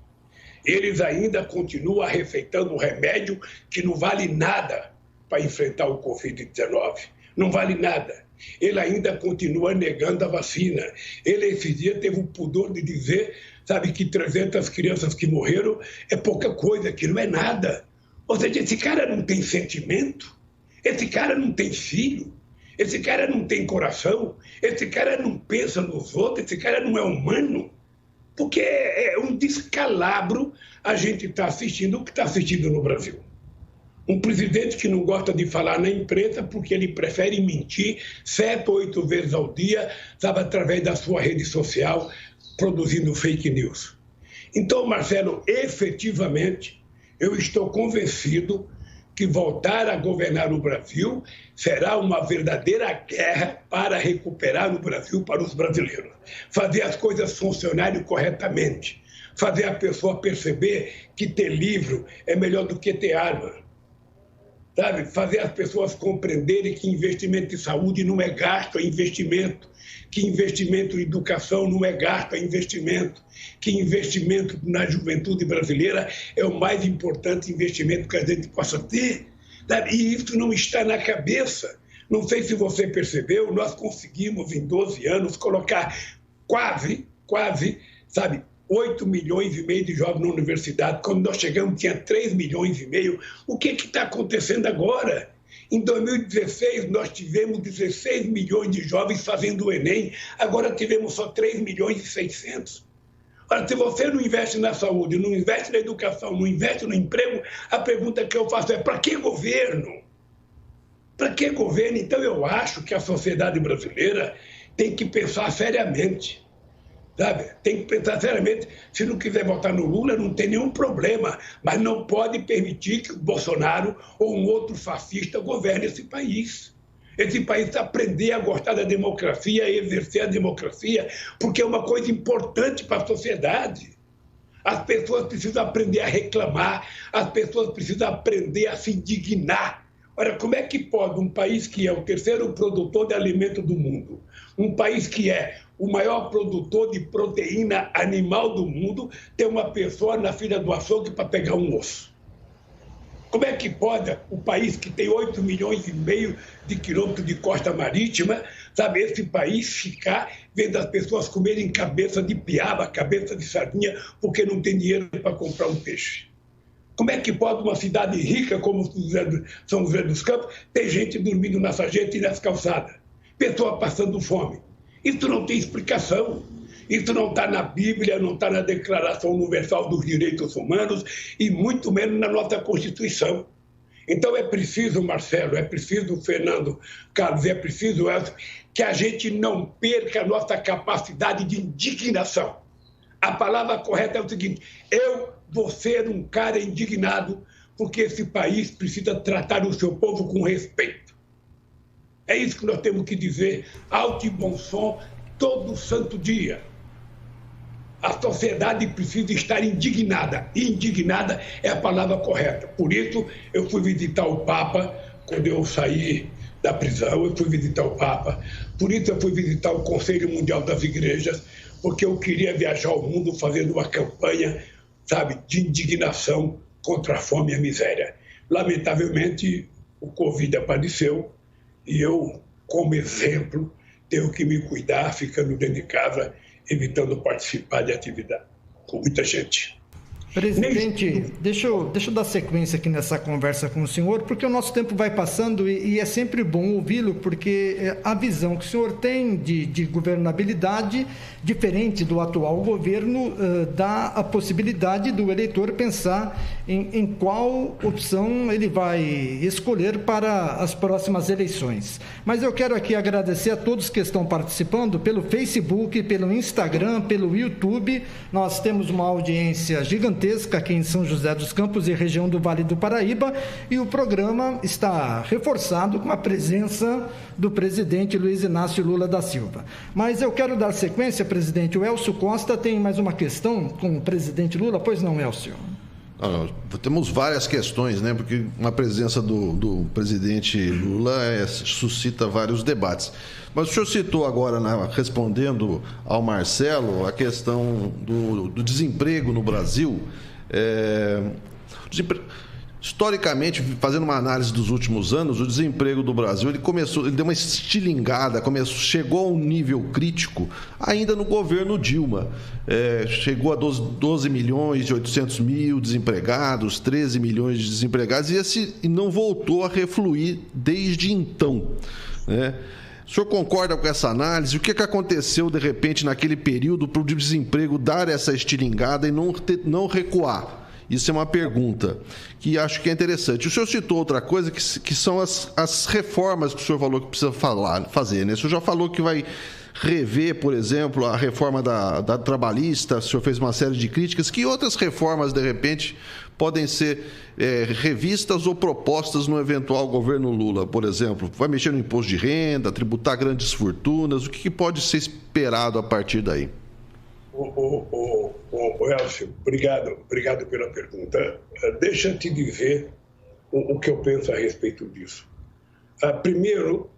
Eles ainda continuam receitando um remédio que não vale nada para enfrentar o Covid-19. Não vale nada. Ele ainda continua negando a vacina. Ele, esse dia, teve o pudor de dizer, sabe, que 300 crianças que morreram é pouca coisa, que não é nada. Ou seja, esse cara não tem sentimento, esse cara não tem filho, esse cara não tem coração, esse cara não pensa nos outros, esse cara não é humano. Porque é um descalabro a gente estar assistindo o que está assistindo no Brasil. Um presidente que não gosta de falar na imprensa porque ele prefere mentir 7 ou 8 vezes ao dia, sabe, através da sua rede social, produzindo fake news. Então, Marcelo, efetivamente, eu estou convencido que voltar a governar o Brasil será uma verdadeira guerra para recuperar o Brasil para os brasileiros. Fazer as coisas funcionarem corretamente. Fazer a pessoa perceber que ter livro é melhor do que ter arma. Sabe? Fazer as pessoas compreenderem que investimento em saúde não é gasto, é investimento. Que investimento em educação não é gasto, é investimento. Que investimento na juventude brasileira é o mais importante investimento que a gente possa ter. Sabe? E isso não está na cabeça. Não sei se você percebeu, nós conseguimos em 12 anos colocar quase, sabe, 8 milhões e meio de jovens na universidade. Quando nós chegamos, tinha 3 milhões e meio. O que está acontecendo agora? Em 2016, nós tivemos 16 milhões de jovens fazendo o Enem. Agora tivemos só 3 milhões e 600. Ora, se você não investe na saúde, não investe na educação, não investe no emprego, a pergunta que eu faço é: para que governo? Para que governo? Então, eu acho que a sociedade brasileira tem que pensar seriamente. Sabe? Tem que pensar seriamente. Se não quiser votar no Lula, não tem nenhum problema, mas não pode permitir que o Bolsonaro ou um outro fascista governe esse país. Esse país precisa aprender a gostar da democracia, a exercer a democracia, porque é uma coisa importante para a sociedade. As pessoas precisam aprender a reclamar, as pessoas precisam aprender a se indignar. Ora, como é que pode um país que é o 3º produtor de alimento do mundo, um país que é o maior produtor de proteína animal do mundo, ter uma pessoa na fila do açougue para pegar um osso? Como é que pode o país que tem 8 milhões e meio de quilômetros de costa marítima, sabe, esse país ficar vendo as pessoas comerem cabeça de piaba, cabeça de sardinha, porque não tem dinheiro para comprar um peixe? Como é que pode uma cidade rica como São José dos Campos ter gente dormindo na sarjeta e nas calçadas? Pessoa passando fome. Isso não tem explicação. Isso não está na Bíblia, não está na Declaração Universal dos Direitos Humanos e muito menos na nossa Constituição. Então é preciso, Marcelo, é preciso, Fernando, Carlos, é preciso, Elcio, que a gente não perca a nossa capacidade de indignação. A palavra correta é o seguinte: eu vou ser um cara indignado porque esse país precisa tratar o seu povo com respeito. É isso que nós temos que dizer, alto e bom som, todo santo dia. A sociedade precisa estar indignada. Indignada é a palavra correta. Por isso, eu fui visitar o Papa quando eu saí da prisão, eu fui visitar o Papa, por isso eu fui visitar o Conselho Mundial das Igrejas, porque eu queria viajar ao mundo fazendo uma campanha, sabe, de indignação contra a fome e a miséria. Lamentavelmente, o Covid apareceu e eu, como exemplo, tenho que me cuidar, ficando dentro de casa, evitando participar de atividade com muita gente. Presidente, deixa eu dar sequência aqui nessa conversa com o senhor, porque o nosso tempo vai passando e é sempre bom ouvi-lo, porque a visão que o senhor tem de governabilidade, diferente do atual governo, dá a possibilidade do eleitor pensar em qual opção ele vai escolher para as próximas eleições. Mas eu quero aqui agradecer a todos que estão participando pelo Facebook, pelo Instagram, pelo YouTube. Nós temos uma audiência gigantesca aqui em São José dos Campos e região do Vale do Paraíba, e o programa está reforçado com a presença do presidente Luiz Inácio Lula da Silva. Mas eu quero dar sequência, presidente. O Elcio Costa tem mais uma questão com o presidente Lula. Pois não, Elcio? Temos várias questões, né? Porque uma presença do presidente Lula suscita vários debates. Mas o senhor citou agora, respondendo ao Marcelo, a questão do desemprego no Brasil. Historicamente, fazendo uma análise dos últimos anos, o desemprego do Brasil ele deu uma estilingada, chegou a um nível crítico ainda no governo Dilma. Chegou a 12 milhões e 800 mil desempregados, 13 milhões de desempregados, e não voltou a refluir desde então, né? O senhor concorda com essa análise? O que aconteceu, de repente, naquele período para o desemprego dar essa estilingada e não recuar? Isso é uma pergunta que acho que é interessante. O senhor citou outra coisa, que são as reformas que o senhor falou que precisa fazer, né? O senhor já falou que vai rever, por exemplo, a reforma da trabalhista, o senhor fez uma série de críticas. Que outras reformas, de repente, podem ser revistas ou propostas no eventual governo Lula, por exemplo? Vai mexer no imposto de renda, tributar grandes fortunas? O que pode ser esperado a partir daí? Elcio, obrigado pela pergunta. Deixa eu te dizer o que eu penso a respeito disso. Primeiro,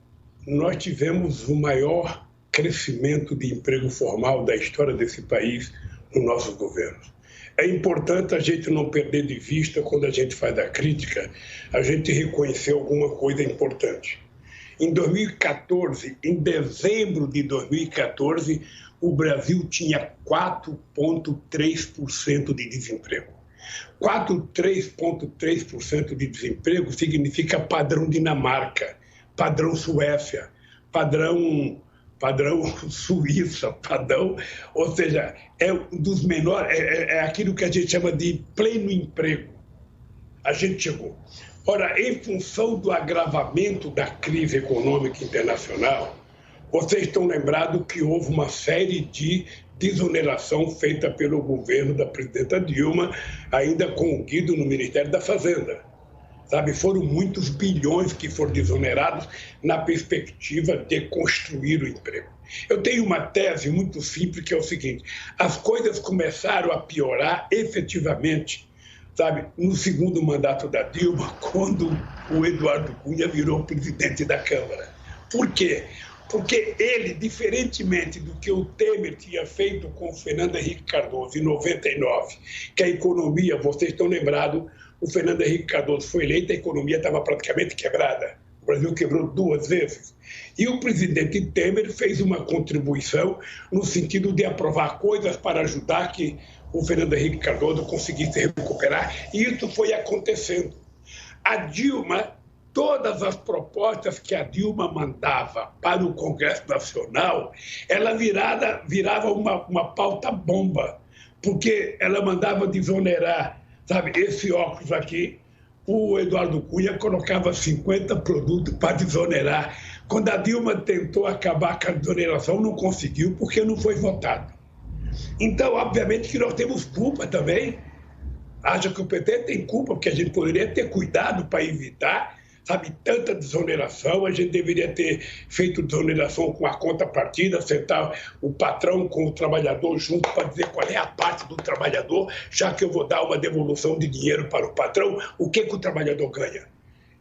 nós tivemos o maior crescimento de emprego formal da história desse país nos nossos governos. É importante a gente não perder de vista, quando a gente faz a crítica, a gente reconhecer alguma coisa importante. Em 2014, em dezembro de 2014, o Brasil tinha 4,3% de desemprego. 3,3% de desemprego significa padrão Dinamarca, padrão Suécia, padrão Suíça, ou seja, é um dos menores, é aquilo que a gente chama de pleno emprego. A gente chegou. Ora, em função do agravamento da crise econômica internacional, vocês estão lembrados que houve uma série de desoneração feita pelo governo da presidenta Dilma, ainda com o Guido no Ministério da Fazenda. Sabe, foram muitos bilhões que foram desonerados na perspectiva de construir o emprego. Eu tenho uma tese muito simples, que é o seguinte: as coisas começaram a piorar efetivamente, sabe, no segundo mandato da Dilma, quando o Eduardo Cunha virou presidente da Câmara. Por quê? Porque ele, diferentemente do que o Temer tinha feito com o Fernando Henrique Cardoso em 99, que a economia, vocês estão lembrados, o Fernando Henrique Cardoso foi eleito, a economia estava praticamente quebrada. O Brasil quebrou 2 vezes. E o presidente Temer fez uma contribuição no sentido de aprovar coisas para ajudar que o Fernando Henrique Cardoso conseguisse recuperar. E isso foi acontecendo. A Dilma, todas as propostas que a Dilma mandava para o Congresso Nacional, ela virava uma pauta bomba, porque ela mandava desonerar, sabe, esse óculos aqui. O Eduardo Cunha colocava 50 produtos para desonerar. Quando a Dilma tentou acabar com a desoneração, não conseguiu, porque não foi votado. Então, obviamente que nós temos culpa também. Acho que o PT tem culpa, porque a gente poderia ter cuidado para evitar, sabe, tanta desoneração. A gente deveria ter feito desoneração com a contrapartida, sentar o patrão com o trabalhador junto para dizer qual é a parte do trabalhador, já que eu vou dar uma devolução de dinheiro para o patrão, o que o trabalhador ganha.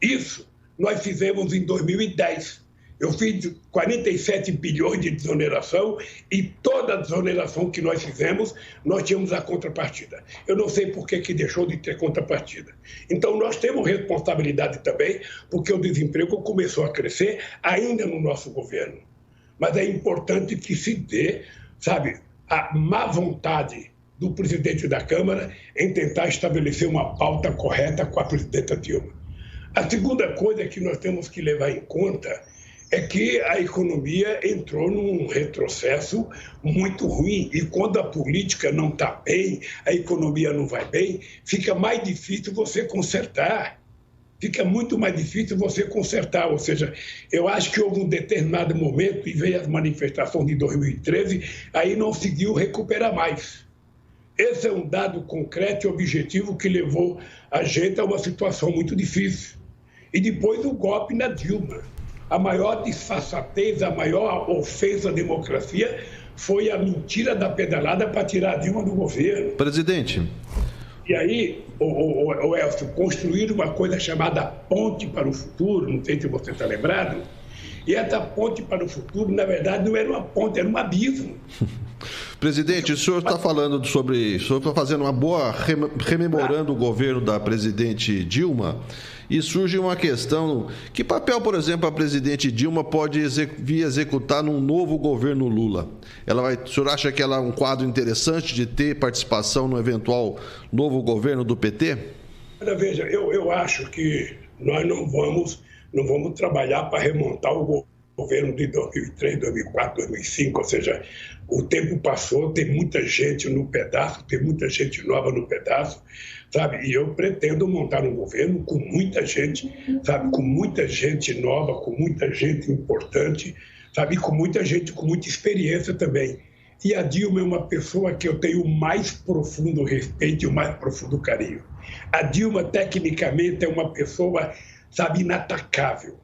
Isso nós fizemos em 2010. Eu fiz 47 bilhões de desoneração e toda a desoneração que nós fizemos, nós tínhamos a contrapartida. Eu não sei por que deixou de ter contrapartida. Então, nós temos responsabilidade também, porque o desemprego começou a crescer ainda no nosso governo. Mas é importante que se dê, sabe, a má vontade do presidente da Câmara em tentar estabelecer uma pauta correta com a presidenta Dilma. A segunda coisa que nós temos que levar em conta é que a economia entrou num retrocesso muito ruim. E quando a política não está bem, a economia não vai bem, fica mais difícil você consertar. Fica muito mais difícil você consertar. Ou seja, eu acho que houve um determinado momento, e veio as manifestações de 2013, aí não conseguiu recuperar mais. Esse é um dado concreto e objetivo que levou a gente a uma situação muito difícil. E depois o golpe na Dilma. A maior disfarçatez, a maior ofensa à democracia foi a mentira da pedalada para tirar a Dilma do governo. Presidente. E aí, o Elcio, construir uma coisa chamada ponte para o futuro, não sei se você está lembrado, e essa ponte para o futuro, na verdade, não era uma ponte, era um abismo. Presidente, o senhor está falando sobre... O senhor está fazendo uma boa... rememorando o governo da presidente Dilma, e surge uma questão... Que papel, por exemplo, a presidente Dilma pode vir executar num novo governo Lula? O senhor acha que ela é um quadro interessante de ter participação no eventual novo governo do PT? Veja, eu acho que nós não vamos trabalhar para remontar o governo de 2003, 2004, 2005, ou seja, o tempo passou, tem muita gente no pedaço, tem muita gente nova no pedaço, sabe? E eu pretendo montar um governo com muita gente, sabe? Com muita gente nova, com muita gente importante, sabe? E com muita gente com muita experiência também. E a Dilma é uma pessoa que eu tenho o mais profundo respeito e o mais profundo carinho. A Dilma, tecnicamente, é uma pessoa, sabe, inatacável.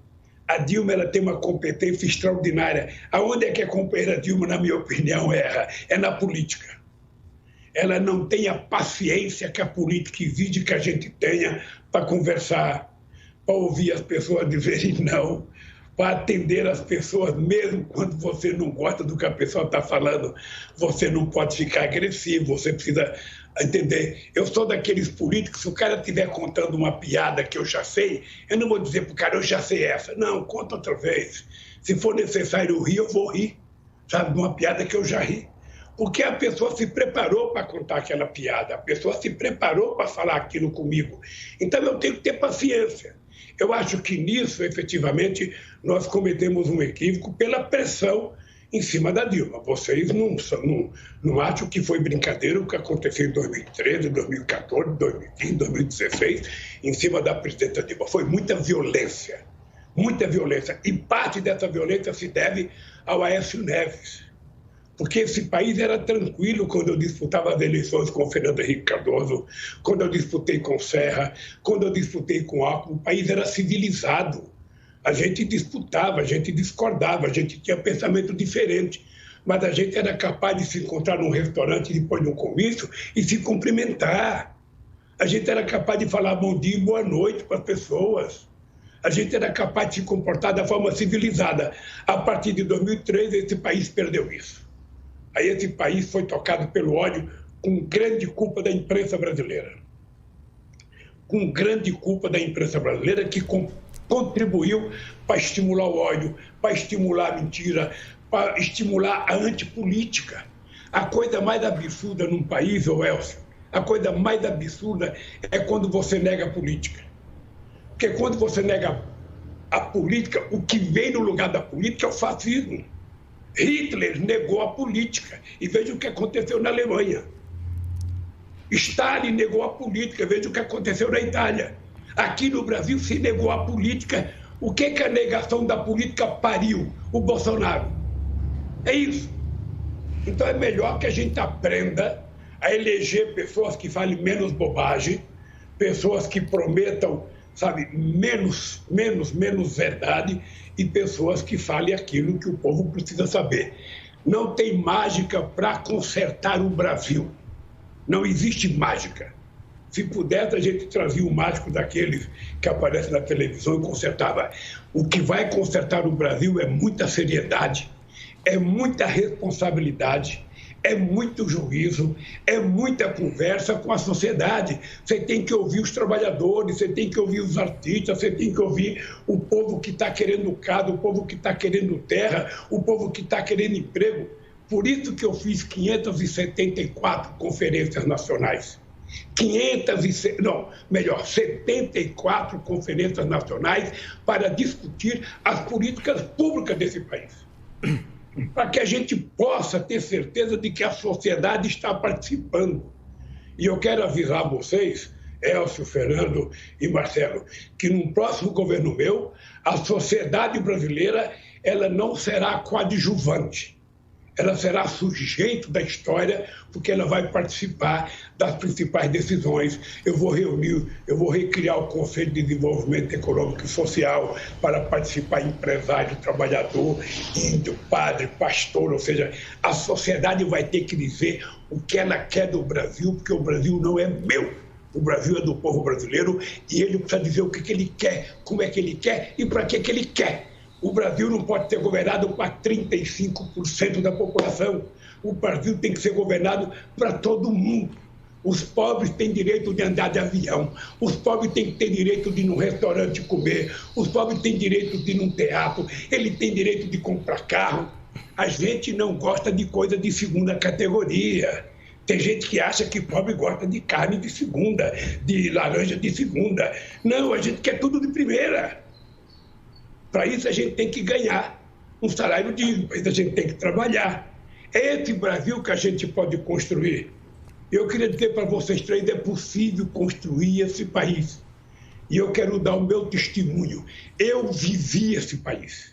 A Dilma, ela tem uma competência extraordinária. Aonde é que a companheira Dilma, na minha opinião, erra? É na política. Ela não tem a paciência que a política exige que a gente tenha para conversar, para ouvir as pessoas dizerem não, para atender as pessoas, mesmo quando você não gosta do que a pessoa está falando. Você não pode ficar agressivo, você precisa entender. Eu sou daqueles políticos, se o cara estiver contando uma piada que eu já sei, eu não vou dizer para o cara, eu já sei essa. Não, conta outra vez. Se for necessário eu rir, eu vou rir, sabe, de uma piada que eu já ri. Porque a pessoa se preparou para contar aquela piada, a pessoa se preparou para falar aquilo comigo. Então eu tenho que ter paciência. Eu acho que nisso, efetivamente, nós cometemos um equívoco pela pressão em cima da Dilma. Vocês não acham que foi brincadeira o que aconteceu em 2013, 2014, 2015, 2016, em cima da presidenta Dilma. Foi muita violência, muita violência. E parte dessa violência se deve ao Aécio Neves. Porque esse país era tranquilo quando eu disputava as eleições com o Fernando Henrique Cardoso, quando eu disputei com Serra, quando eu disputei com Alckmin. O país era civilizado. A gente disputava, a gente discordava, a gente tinha pensamento diferente. Mas a gente era capaz de se encontrar num restaurante depois de um comício e se cumprimentar. A gente era capaz de falar bom dia e boa noite para as pessoas. A gente era capaz de se comportar da forma civilizada. A partir de 2003, esse país perdeu isso. Aí esse país foi tocado pelo ódio com grande culpa da imprensa brasileira. Com grande culpa da imprensa brasileira que contribuiu para estimular o ódio, para estimular a mentira, para estimular a antipolítica. A coisa mais absurda num país, Elcio, a coisa mais absurda é quando você nega a política. Porque quando você nega a política, o que vem no lugar da política é o fascismo. Hitler negou a política. E veja o que aconteceu na Alemanha. Stalin negou a política. Veja o que aconteceu na Itália. Aqui no Brasil se negou a política. O que a negação da política pariu? O Bolsonaro. É isso. Então é melhor que a gente aprenda a eleger pessoas que falem menos bobagem, pessoas que prometam, sabe, menos verdade, e pessoas que falem aquilo que o povo precisa saber. Não tem mágica para consertar o Brasil. Não existe mágica. Se pudesse, a gente trazia o mágico daqueles que aparecem na televisão e consertava. O que vai consertar o Brasil é muita seriedade, é muita responsabilidade, é muito juízo, é muita conversa com a sociedade. Você tem que ouvir os trabalhadores, você tem que ouvir os artistas, você tem que ouvir o povo que está querendo casa, o povo que está querendo terra, o povo que está querendo emprego. Por isso que eu fiz 574 conferências nacionais. 74 conferências nacionais para discutir as políticas públicas desse país. Para que a gente possa ter certeza de que a sociedade está participando. E eu quero avisar vocês, Elcio, Fernando e Marcelo, que no próximo governo meu, a sociedade brasileira ela não será coadjuvante. Ela será sujeito da história, porque ela vai participar das principais decisões. Eu vou recriar o Conselho de Desenvolvimento Econômico e Social para participar empresário, trabalhador, índio, padre, pastor, ou seja, a sociedade vai ter que dizer o que ela quer do Brasil, porque o Brasil não é meu. O Brasil é do povo brasileiro e ele precisa dizer o que ele quer, como é que ele quer e para que ele quer. O Brasil não pode ser governado para 35% da população. O Brasil tem que ser governado para todo mundo. Os pobres têm direito de andar de avião. Os pobres têm que ter direito de ir num restaurante comer. Os pobres têm direito de ir num teatro. Ele tem direito de comprar carro. A gente não gosta de coisa de segunda categoria. Tem gente que acha que pobre gosta de carne de segunda, de laranja de segunda. Não, a gente quer tudo de primeira. Para isso a gente tem que ganhar um salário digno, para isso a gente tem que trabalhar. É esse Brasil que a gente pode construir. Eu queria dizer para vocês três, é possível construir esse país. E eu quero dar o meu testemunho. Eu vivi esse país.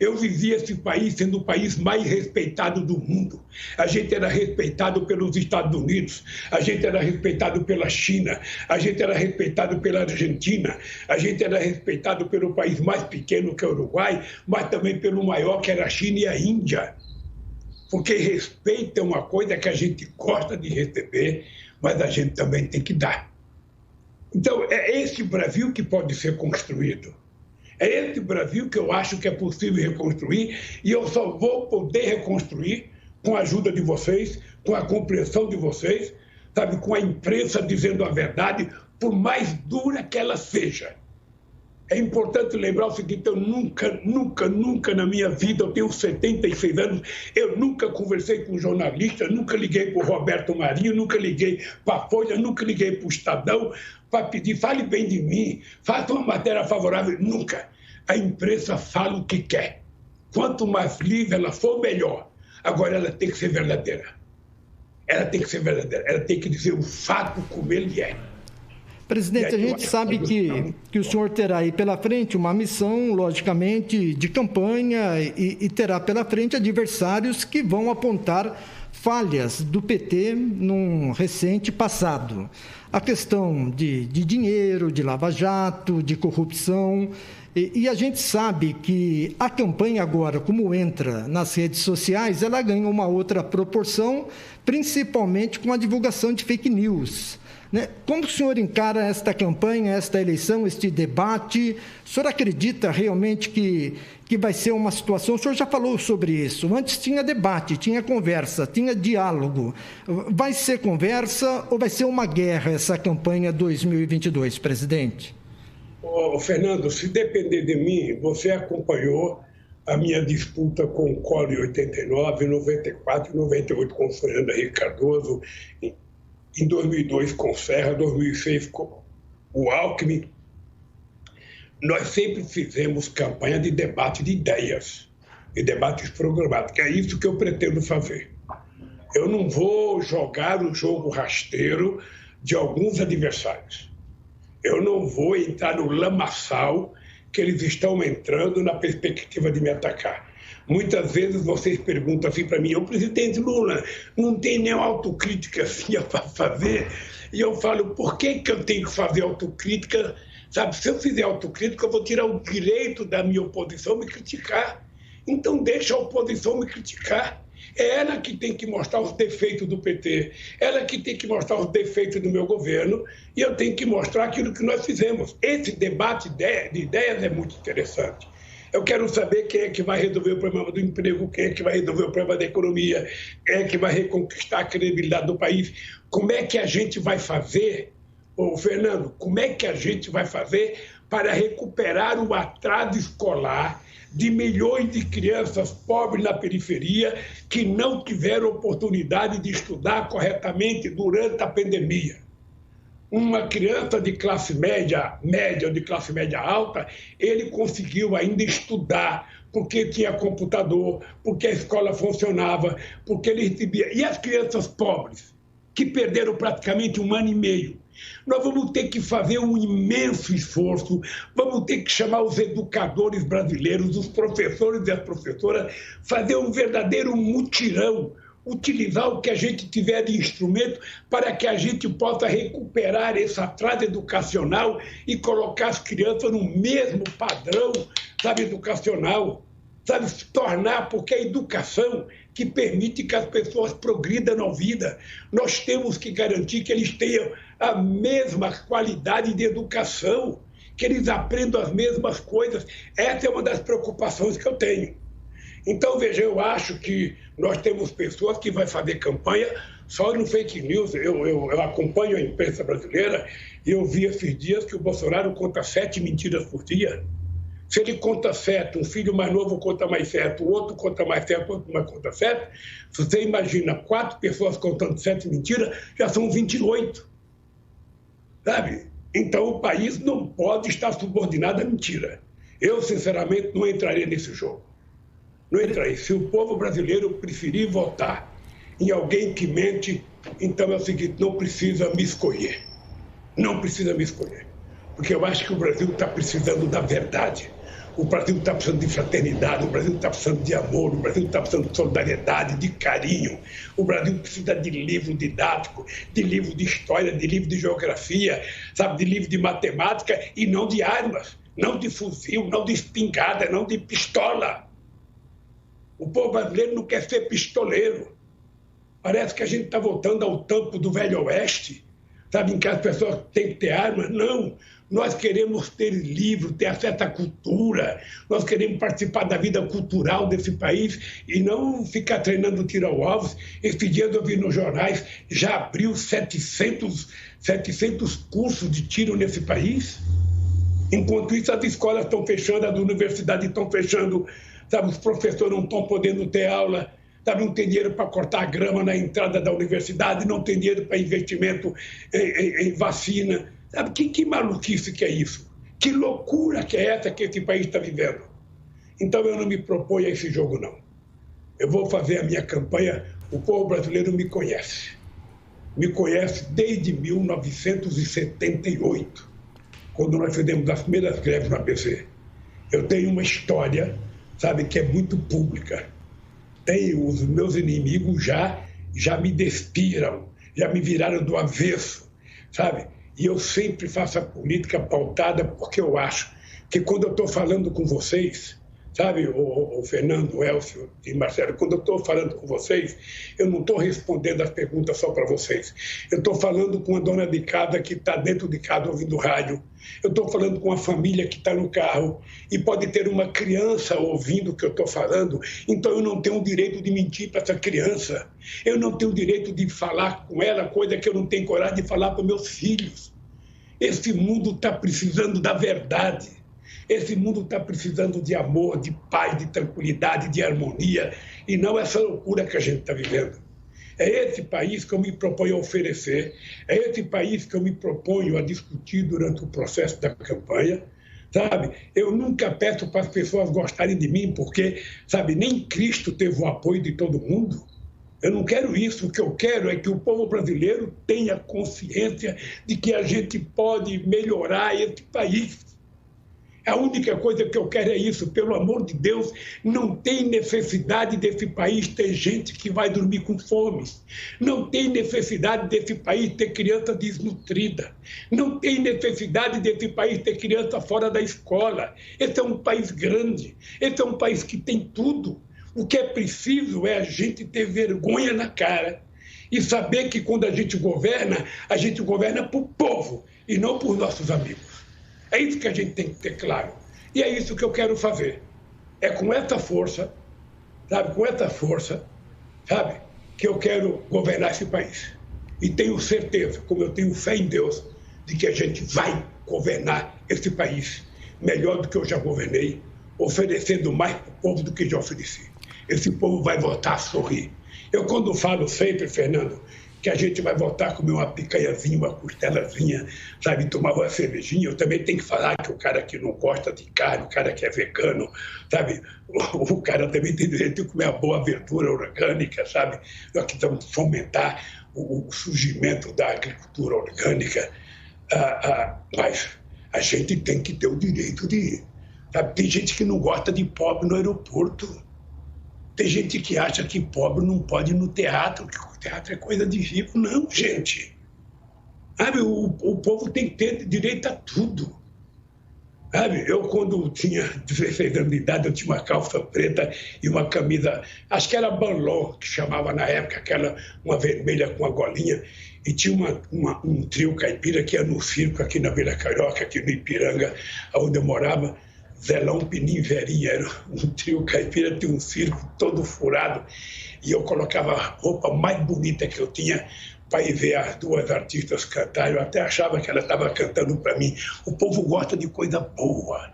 Eu vivi esse país sendo o país mais respeitado do mundo. A gente era respeitado pelos Estados Unidos, a gente era respeitado pela China, a gente era respeitado pela Argentina, a gente era respeitado pelo país mais pequeno, que é o Uruguai, mas também pelo maior, que era a China e a Índia. Porque respeito é uma coisa que a gente gosta de receber, mas a gente também tem que dar. Então, é esse Brasil que pode ser construído. É esse Brasil que eu acho que é possível reconstruir e eu só vou poder reconstruir com a ajuda de vocês, com a compreensão de vocês, sabe, com a imprensa dizendo a verdade, por mais dura que ela seja. É importante lembrar o seguinte, eu nunca na minha vida, eu tenho 76 anos, eu nunca conversei com um jornalista, nunca liguei para o Roberto Marinho, nunca liguei para a Folha, nunca liguei para o Estadão para pedir, fale bem de mim, faça uma matéria favorável, nunca. A imprensa fala o que quer. Quanto mais livre ela for, melhor. Agora ela tem que ser verdadeira. Ela tem que ser verdadeira, ela tem que dizer o fato como ele é. Presidente, a gente sabe que o senhor terá aí pela frente uma missão, logicamente, de campanha e terá pela frente adversários que vão apontar falhas do PT num recente passado. A questão de dinheiro, de lava-jato, de corrupção. E a gente sabe que a campanha agora, como entra nas redes sociais, ela ganha uma outra proporção, principalmente com a divulgação de fake news. Como o senhor encara esta campanha, esta eleição, este debate? O senhor acredita realmente que vai ser uma situação... O senhor já falou sobre isso. Antes tinha debate, tinha conversa, tinha diálogo. Vai ser conversa ou vai ser uma guerra essa campanha 2022, presidente? Fernando, se depender de mim, você acompanhou a minha disputa com o Collor em 89, 94 e 98 com o Fernando Henrique Cardoso, em 2002 com o Serra, 2006 com o Alckmin. Nós sempre fizemos campanha de debate de ideias, de debates programáticos. É isso que eu pretendo fazer. Eu não vou jogar o jogo rasteiro de alguns adversários. Eu não vou entrar no lamaçal que eles estão entrando na perspectiva de me atacar. Muitas vezes vocês perguntam assim para mim, o presidente Lula não tem nenhuma autocrítica assim para fazer? E eu falo, por que eu tenho que fazer autocrítica? Sabe, se eu fizer autocrítica, eu vou tirar o direito da minha oposição me criticar. Então deixa a oposição me criticar. É ela que tem que mostrar os defeitos do PT, ela que tem que mostrar os defeitos do meu governo, e eu tenho que mostrar aquilo que nós fizemos. Esse debate de ideias é muito interessante. Eu quero saber quem é que vai resolver o problema do emprego, quem é que vai resolver o problema da economia, quem é que vai reconquistar a credibilidade do país. Como é que a gente vai fazer, Fernando, como é que a gente vai fazer para recuperar o atraso escolar de milhões de crianças pobres na periferia que não tiveram oportunidade de estudar corretamente durante a pandemia? Uma criança de classe média ou de classe média alta, ele conseguiu ainda estudar, porque tinha computador, porque a escola funcionava, porque ele recebia. E as crianças pobres, que perderam praticamente 1 ano e meio? Nós vamos ter que fazer um imenso esforço, vamos ter que chamar os educadores brasileiros, os professores e as professoras, fazer um verdadeiro mutirão, utilizar o que a gente tiver de instrumento para que a gente possa recuperar esse atraso educacional e colocar as crianças no mesmo padrão, sabe, educacional, sabe, se tornar, porque é a educação que permite que as pessoas progridam na vida. Nós temos que garantir que eles tenham a mesma qualidade de educação, que eles aprendam as mesmas coisas. Essa é uma das preocupações que eu tenho. Então, veja, eu acho que nós temos pessoas que vão fazer campanha só no fake news. Eu acompanho a imprensa brasileira e eu vi esses dias que o Bolsonaro conta 7 mentiras por dia. Se ele conta certo, um filho mais novo conta mais certo, o outro conta mais certo, o outro mais conta certo, se você imagina 4 pessoas contando 7 mentiras, já são 28. Sabe? Então, o país não pode estar subordinado à mentira. Eu, sinceramente, não entraria nesse jogo. Não entraria. Se o povo brasileiro preferir votar em alguém que mente, então é o seguinte, não precisa me escolher. Não precisa me escolher. Porque eu acho que o Brasil está precisando da verdade. O Brasil está precisando de fraternidade, o Brasil está precisando de amor, o Brasil está precisando de solidariedade, de carinho. O Brasil precisa de livro didático, de livro de história, de livro de geografia, sabe, de livro de matemática e não de armas, não de fuzil, não de espingarda, não de pistola. O povo brasileiro não quer ser pistoleiro. Parece que a gente está voltando ao tempo do Velho Oeste, sabe, em que as pessoas têm que ter armas. Não. Nós queremos ter livro, ter acesso à cultura, nós queremos participar da vida cultural desse país e não ficar treinando tiro ao alvo. Esse dia eu vi nos jornais, já abriu 700 cursos de tiro nesse país. Enquanto isso, as escolas estão fechando, as universidades estão fechando, sabe, os professores não estão podendo ter aula, sabe, não tem dinheiro para cortar a grama na entrada da universidade, não tem dinheiro para investimento em vacina. Sabe, que maluquice que é isso? Que loucura que é essa que esse país está vivendo? Então eu não me proponho a esse jogo, não. Eu vou fazer a minha campanha, o povo brasileiro me conhece. Me conhece desde 1978, quando nós fizemos as primeiras greves no ABC. Eu tenho uma história, sabe, que é muito pública. Os meus inimigos já me despiram, já me viraram do avesso, sabe? E eu sempre faço a política pautada porque eu acho que quando eu estou falando com vocês, sabe, o Fernando, o Elcio e Marcelo, quando eu estou falando com vocês, eu não estou respondendo as perguntas só para vocês. Eu estou falando com a dona de casa que está dentro de casa ouvindo rádio. Eu estou falando com a família que está no carro e pode ter uma criança ouvindo o que eu estou falando. Então eu não tenho o direito de mentir para essa criança. Eu não tenho o direito de falar com ela coisa que eu não tenho coragem de falar para meus filhos. Esse mundo está precisando da verdade. Esse mundo está precisando de amor, de paz, de tranquilidade, de harmonia, e não essa loucura que a gente está vivendo. É esse país que eu me proponho a oferecer, é esse país que eu me proponho a discutir durante o processo da campanha, sabe? Eu nunca peço para as pessoas gostarem de mim, porque, sabe, nem Cristo teve o apoio de todo mundo. Eu não quero isso. O que eu quero é que o povo brasileiro tenha consciência de que a gente pode melhorar esse país. A única coisa que eu quero é isso, pelo amor de Deus, não tem necessidade desse país ter gente que vai dormir com fome. Não tem necessidade desse país ter criança desnutrida. Não tem necessidade desse país ter criança fora da escola. Esse é um país grande, esse é um país que tem tudo. O que é preciso é a gente ter vergonha na cara e saber que quando a gente governa para o povo e não por nossos amigos. É isso que a gente tem que ter claro. E é isso que eu quero fazer. É com essa força, sabe, que eu quero governar esse país. E tenho certeza, como eu tenho fé em Deus, de que a gente vai governar esse país melhor do que eu já governei, oferecendo mais para o povo do que já ofereci. Esse povo vai voltar a sorrir. Eu, quando falo sempre, Fernando, que a gente vai voltar a comer uma picanhazinha, uma costelazinha, sabe, tomar uma cervejinha, eu também tenho que falar que o cara que não gosta de carne, o cara que é vegano, sabe, o cara também tem direito de comer uma boa verdura orgânica, sabe? Nós que estamos fomentar o surgimento da agricultura orgânica, mas a gente tem que ter o direito de ir. Sabe? Tem gente que não gosta de pobre no aeroporto. Tem gente que acha que pobre não pode ir no teatro, que o teatro é coisa de rico. Não, gente. Sabe? O povo tem que ter direito a tudo. Sabe? Eu, quando tinha 16 anos de idade, eu tinha uma calça preta e uma camisa, acho que era Banlon, que chamava na época, aquela, uma vermelha com uma golinha, e tinha um trio caipira que ia no circo aqui na Vila Carioca, aqui no Ipiranga, onde eu morava. Zelão, Pinim, Verinha, era um trio caipira, tinha um circo todo furado, e eu colocava a roupa mais bonita que eu tinha para ir ver as duas artistas cantarem. Eu até achava que ela estava cantando para mim. O povo gosta de coisa boa.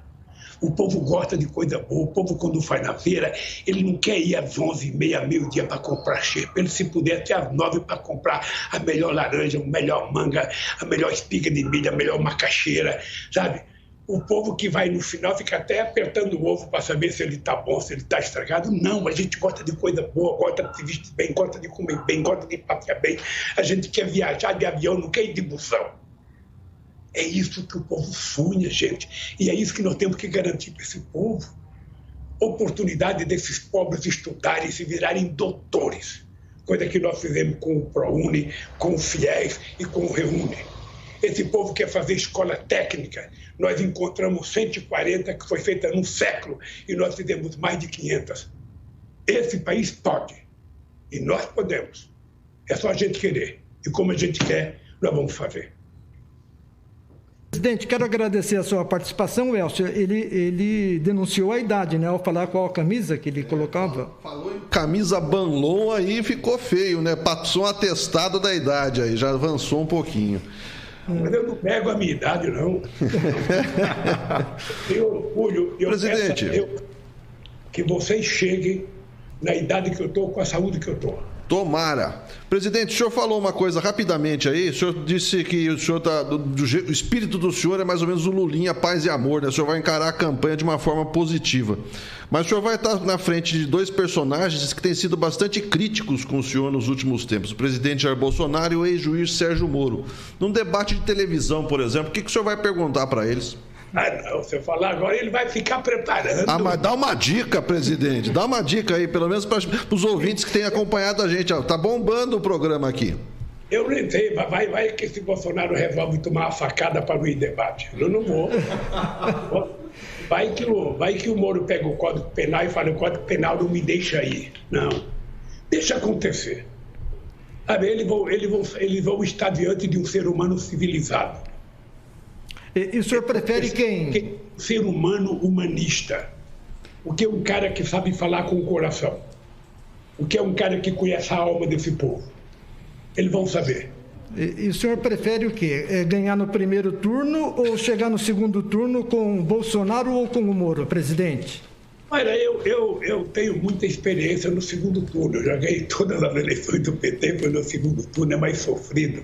O povo gosta de coisa boa. O povo, quando faz na feira, ele não quer ir às 11h30, meio-dia para comprar xepa. Ele, se puder, até às 9h para comprar a melhor laranja, a melhor manga, a melhor espiga de milho, a melhor macaxeira, sabe? O povo que vai no final fica até apertando o ovo para saber se ele está bom, se ele está estragado. Não, a gente gosta de coisa boa, gosta de se vestir bem, gosta de comer bem, gosta de passear bem. A gente quer viajar de avião, não quer ir de busão. É isso que o povo sonha, gente. E é isso que nós temos que garantir para esse povo. Oportunidade desses pobres estudarem e se virarem doutores. Coisa que nós fizemos com o ProUni, com o FIES e com o REUNE. Esse povo quer fazer escola técnica. Nós encontramos 140 que foi feita num século e nós fizemos mais de 500. Esse país pode. E nós podemos. É só a gente querer. E como a gente quer, nós vamos fazer. Presidente, quero agradecer a sua participação, Elcio. Ele denunciou a idade, né? Ao falar qual a camisa que ele colocava. Falou em camisa Banlon, aí ficou feio, né? Passou um atestado da idade aí, já avançou um pouquinho. Mas eu não pego a minha idade, não. Tenho orgulho. Presidente, peço que vocês cheguem na idade que eu estou, com a saúde que eu estou. Tomara. Presidente, o senhor falou uma coisa rapidamente aí, o senhor disse que o senhor o espírito do senhor é mais ou menos o Lulinha, paz e amor, né? O senhor vai encarar a campanha de uma forma positiva. Mas o senhor vai estar na frente de dois personagens que têm sido bastante críticos com o senhor nos últimos tempos, o presidente Jair Bolsonaro e o ex-juiz Sérgio Moro. Num debate de televisão, por exemplo, o que o senhor vai perguntar para eles? Não, se eu falar agora, ele vai ficar preparando. Mas dá uma dica, presidente. Dá uma dica aí, pelo menos para os ouvintes que têm acompanhado a gente. Tá bombando o programa aqui. Eu nem sei, mas vai que esse Bolsonaro resolve tomar uma facada para não ir debate. Eu não vou. Vai que o Moro pega o Código Penal e fala: o Código Penal não me deixa ir. Não. Deixa acontecer. Sabe, eles vão estar diante de um ser humano civilizado. E o senhor prefere quem? Ser humano humanista. O que é um cara que sabe falar com o coração. O que é um cara que conhece a alma desse povo. Eles vão saber. E o senhor prefere o quê? Ganhar no primeiro turno ou chegar no segundo turno com o Bolsonaro ou com o Moro, presidente? Olha, eu tenho muita experiência no segundo turno. Eu já ganhei todas as eleições do PT, foi no segundo turno. É mais sofrido,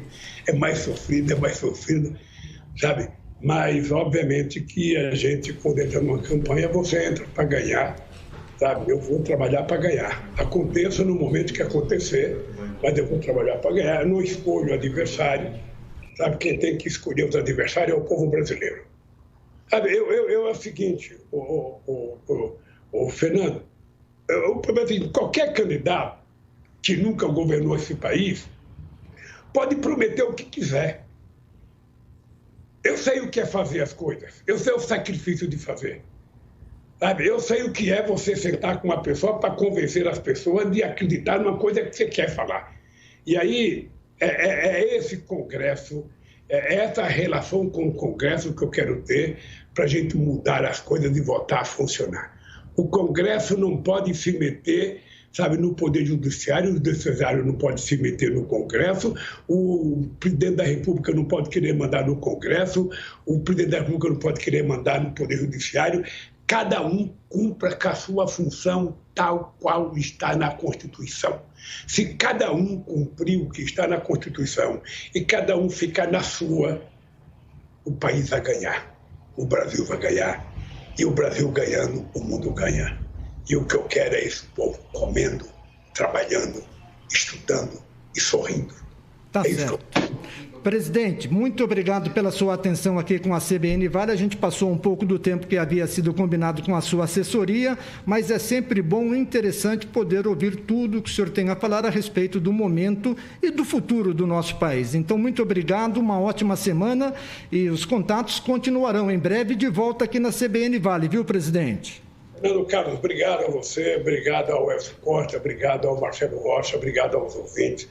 sabe? Mas, obviamente, que a gente, quando entra numa campanha, você entra para ganhar, sabe? Eu vou trabalhar para ganhar. Aconteça no momento que acontecer, mas eu vou trabalhar para ganhar. Eu não escolho o adversário, sabe? Quem tem que escolher os adversários é o povo brasileiro. Sabe, é o seguinte, Fernando, qualquer candidato que nunca governou esse país pode prometer o que quiser. Eu sei o que é fazer as coisas. Eu sei o sacrifício de fazer. Sabe? Eu sei o que é você sentar com uma pessoa para convencer as pessoas de acreditar numa coisa que você quer falar. E aí, é esse Congresso, é essa relação com o Congresso que eu quero ter para a gente mudar as coisas e voltar a funcionar. O Congresso não pode se meter, sabe, no Poder Judiciário, o Judiciário não pode se meter no Congresso, o Presidente da República não pode querer mandar no Congresso, o Presidente da República não pode querer mandar no Poder Judiciário. Cada um cumpra com a sua função tal qual está na Constituição. Se cada um cumprir o que está na Constituição e cada um ficar na sua, o país vai ganhar, o Brasil vai ganhar. E o Brasil ganhando, o mundo ganha. E o que eu quero é esse povo comendo, trabalhando, estudando e sorrindo. Tá certo. Presidente, muito obrigado pela sua atenção aqui com a CBN Vale. A gente passou um pouco do tempo que havia sido combinado com a sua assessoria, mas é sempre bom e interessante poder ouvir tudo que o senhor tem a falar a respeito do momento e do futuro do nosso país. Então, muito obrigado, uma ótima semana e os contatos continuarão em breve de volta aqui na CBN Vale, viu, presidente? Fernando Carlos, obrigado a você, obrigado ao Elcio Costa, obrigado ao Marcelo Rocha, obrigado aos ouvintes.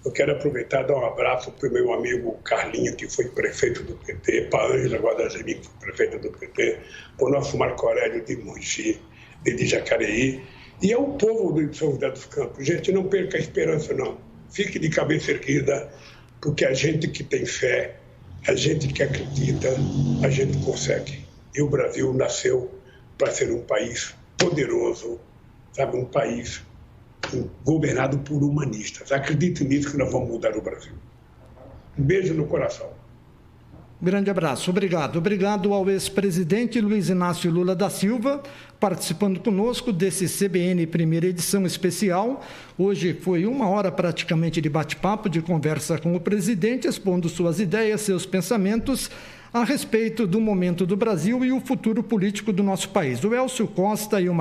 Eu quero aproveitar e dar um abraço para o meu amigo Carlinho, que foi prefeito do PT, para a Ângela Guadagnini, que foi prefeita do PT, para o nosso Marco Aurélio de Mogi, de Jacareí, e ao povo de São José dos Campos. Gente, não perca a esperança, não. Fique de cabeça erguida, porque a gente que tem fé, a gente que acredita, a gente consegue. E o Brasil nasceu para ser um país poderoso, sabe, um país governado por humanistas. Acredite nisso que nós vamos mudar o Brasil. Um beijo no coração. Grande abraço. Obrigado. Obrigado ao ex-presidente Luiz Inácio Lula da Silva, participando conosco desse CBN primeira edição especial. Hoje foi 1 hora praticamente de bate-papo, de conversa com o presidente, expondo suas ideias, seus pensamentos a respeito do momento do Brasil e o futuro político do nosso país. O Elcio Costa e o